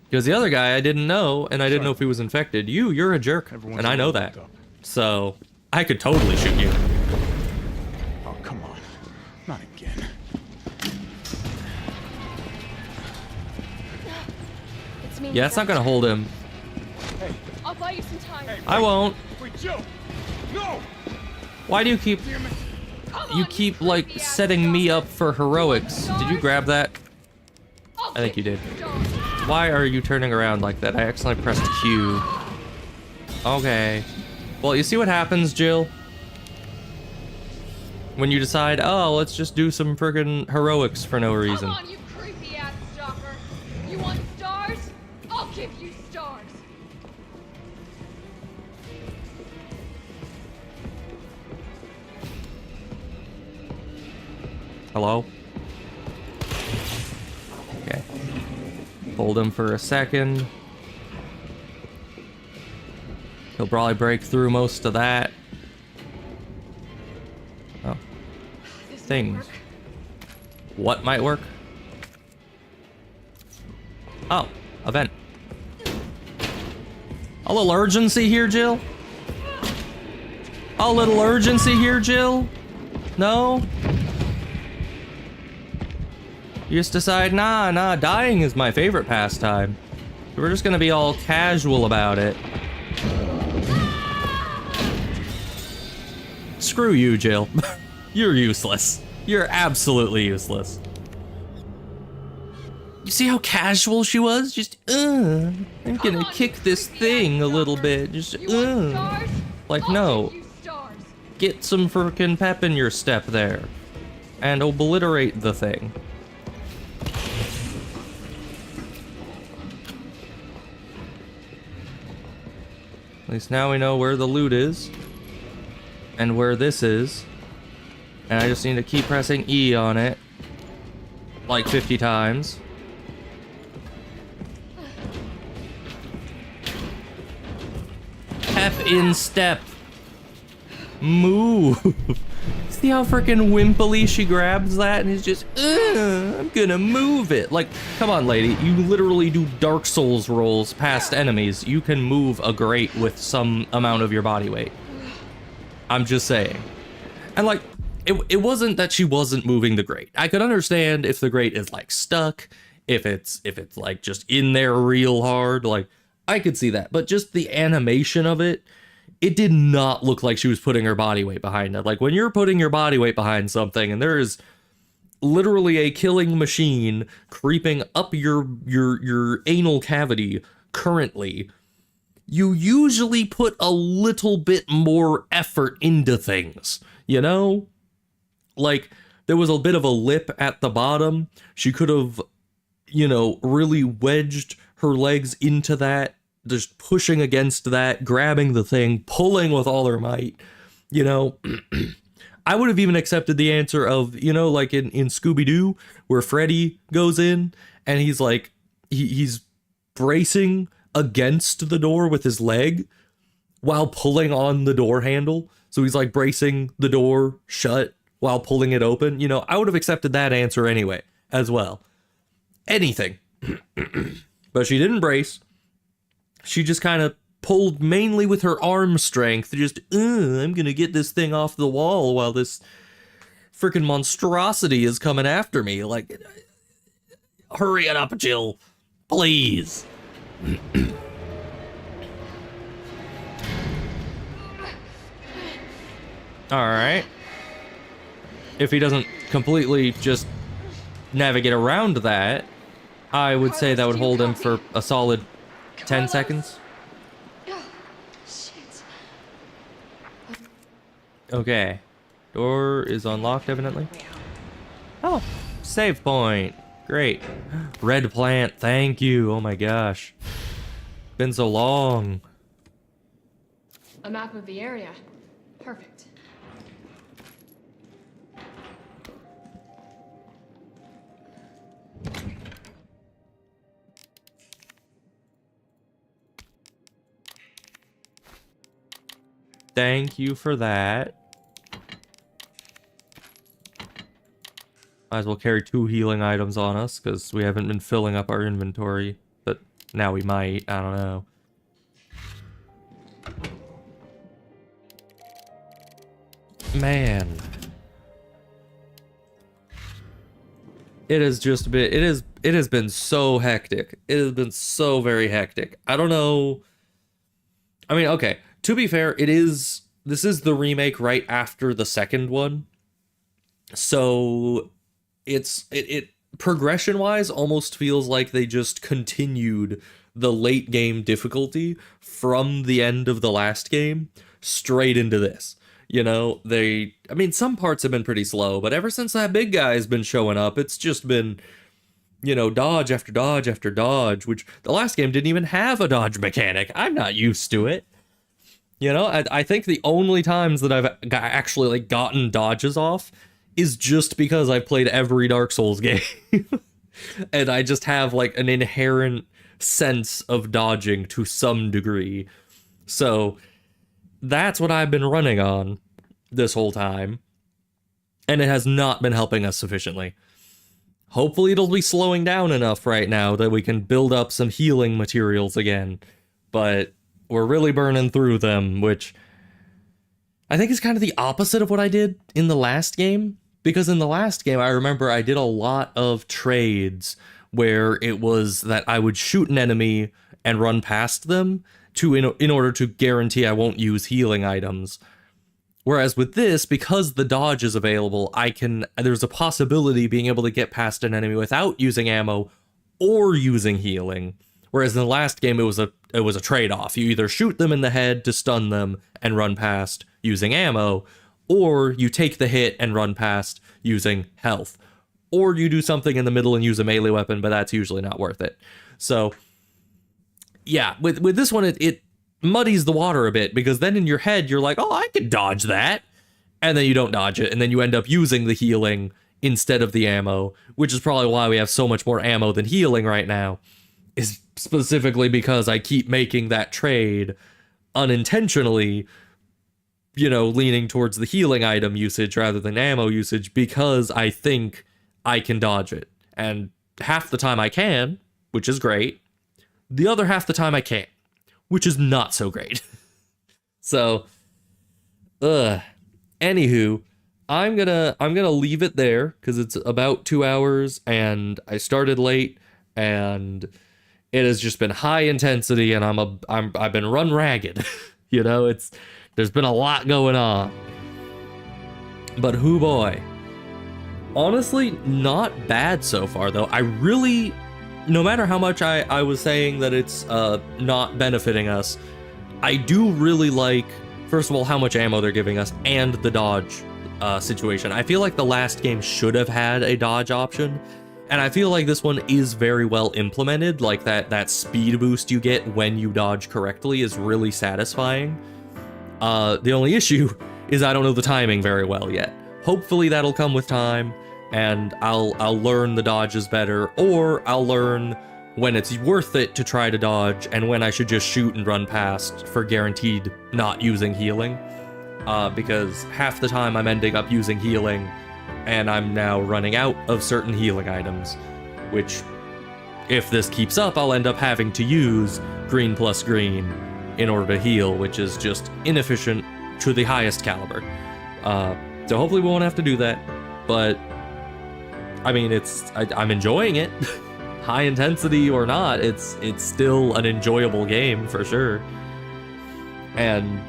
Because the other guy I didn't know, and I didn't know if he was infected. You're a jerk, and I know that. So, I could totally shoot you. Oh, come on. Not again. It's me. Yeah, it's not gonna hold him. Hey. I'll buy you some time. Hey, I won't. Wait, Joe! No! Why do you keep... You keep, like, setting me up for heroics. Did you grab that? I think you did. Why are you turning around like that? I accidentally pressed Q. Okay. Well, you see what happens, Jill? When you decide, oh, let's just do some friggin' heroics for no reason. Come on, you creepy ass stalker. You want stars? I'll give you stars. Hello? Okay. Hold him for a second. He'll probably break through most of that. Oh. Things. What might work? Oh, a vent. A little urgency here, Jill? A little urgency here, Jill? No? You just decide, nah, dying is my favorite pastime. We're just gonna be all casual about it. Screw you, Jill. You're useless. You're absolutely useless. You see how casual she was? Just, I'm gonna kick this thing a little bit. Just, Like, no. Get some frickin' pep in your step there. And obliterate the thing. At least now we know where the loot is. And where this is. And I just need to keep pressing E on it. Like 50 times. Pep in step. Move. See how freaking wimpily she grabs that and is just, I'm gonna move it. Like, come on, lady. You literally do Dark Souls rolls past enemies. You can move a grate with some amount of your body weight. I'm just saying. And like, it wasn't that she wasn't moving the grate. I could understand if the grate is like stuck, if it's like just in there real hard, like I could see that. But just the animation of it, it did not look like she was putting her body weight behind it. Like when you're putting your body weight behind something and there is literally a killing machine creeping up your anal cavity currently, you usually put a little bit more effort into things, you know? Like, there was a bit of a lip at the bottom. She could have, you know, really wedged her legs into that, just pushing against that, grabbing the thing, pulling with all her might, you know? I would have even accepted the answer of, you know, like in Scooby-Doo, where Freddy goes in, and he's like, he's bracing against the door with his leg while pulling on the door handle. So he's like bracing the door shut while pulling it open. You know, I would have accepted that answer anyway, as well. Anything. But she didn't brace. She just kind of pulled mainly with her arm strength. Just, I'm gonna get this thing off the wall while this freaking monstrosity is coming after me. Like, hurry it up, Jill. Please. Alright. If he doesn't completely just navigate around that, I would say that would hold him for a solid 10 seconds. Shit. Okay. Door is unlocked, evidently. Oh, save point. Great. Red plant, thank you. Oh my gosh. Been so long. A map of the area. Perfect. Thank you for that. Might as well carry 2 healing items on us, because we haven't been filling up our inventory. But now we might, I don't know. Man. It has just been, it has been so hectic. It has been so very hectic. I don't know. I mean, okay, to be fair, this is the remake right after the second one. So it progression wise almost feels like they just continued the late game difficulty from the end of the last game straight into this. You know, I mean, some parts have been pretty slow, but ever since that big guy's been showing up, it's just been, you know, dodge after dodge after dodge, which the last game didn't even have a dodge mechanic. I'm not used to it. You know, I think the only times that I've actually like gotten dodges off is just because I've played every Dark Souls game. And I just have like an inherent sense of dodging to some degree. So that's what I've been running on this whole time. And it has not been helping us sufficiently. Hopefully it'll be slowing down enough right now that we can build up some healing materials again. But we're really burning through them, which I think is kind of the opposite of what I did in the last game. Because in the last game, I remember I did a lot of trades where it was that I would shoot an enemy and run past them in order to guarantee I won't use healing items. Whereas with this, because the dodge is available, there's a possibility being able to get past an enemy without using ammo or using healing. Whereas in the last game, it was a trade-off. You either shoot them in the head to stun them and run past using ammo, or you take the hit and run past using health. Or you do something in the middle and use a melee weapon, but that's usually not worth it. So, yeah, with this one, it muddies the water a bit, because then in your head, you're like, oh, I can dodge that. And then you don't dodge it, and then you end up using the healing instead of the ammo, which is probably why we have so much more ammo than healing right now, is specifically because I keep making that trade unintentionally, leaning towards the healing item usage rather than ammo usage, because I think I can dodge it. And half the time I can, which is great. The other half the time I can't, which is not so great. So, anywho, I'm gonna leave it there, because it's about 2 hours, and I started late, and it has just been high intensity, and I've been run ragged. There's been a lot going on. But hoo boy. Honestly, not bad so far, though. I really, no matter how much I was saying that it's not benefiting us, I do really like, first of all, how much ammo they're giving us, and the dodge situation. I feel like the last game should have had a dodge option, and I feel like this one is very well implemented. Like that speed boost you get when you dodge correctly is really satisfying. The only issue is I don't know the timing very well yet. Hopefully that'll come with time, and I'll learn the dodges better, or I'll learn when it's worth it to try to dodge and when I should just shoot and run past for guaranteed not using healing. Because half the time I'm ending up using healing, and I'm now running out of certain healing items, which, if this keeps up, I'll end up having to use green plus green in order to heal, which is just inefficient to the highest caliber. So hopefully we won't have to do that, but I mean, I'm enjoying it. High intensity or not, it's still an enjoyable game for sure. And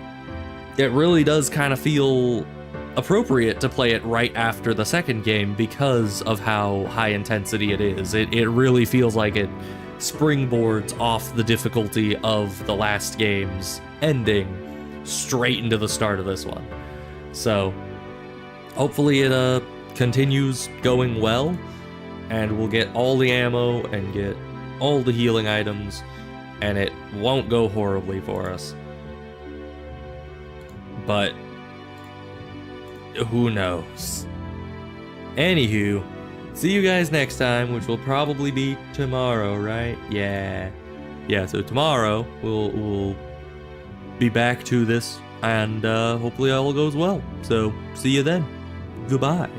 it really does kind of feel appropriate to play it right after the second game because of how high intensity it is. It really feels like it springboards off the difficulty of the last game's ending straight into the start of this one. So hopefully it continues going well, and we'll get all the ammo and get all the healing items, and it won't go horribly for us. But who knows? Anywho, see you guys next time, which will probably be tomorrow, right? Yeah, so tomorrow we'll be back to this, and hopefully all goes well. So see you then. Goodbye.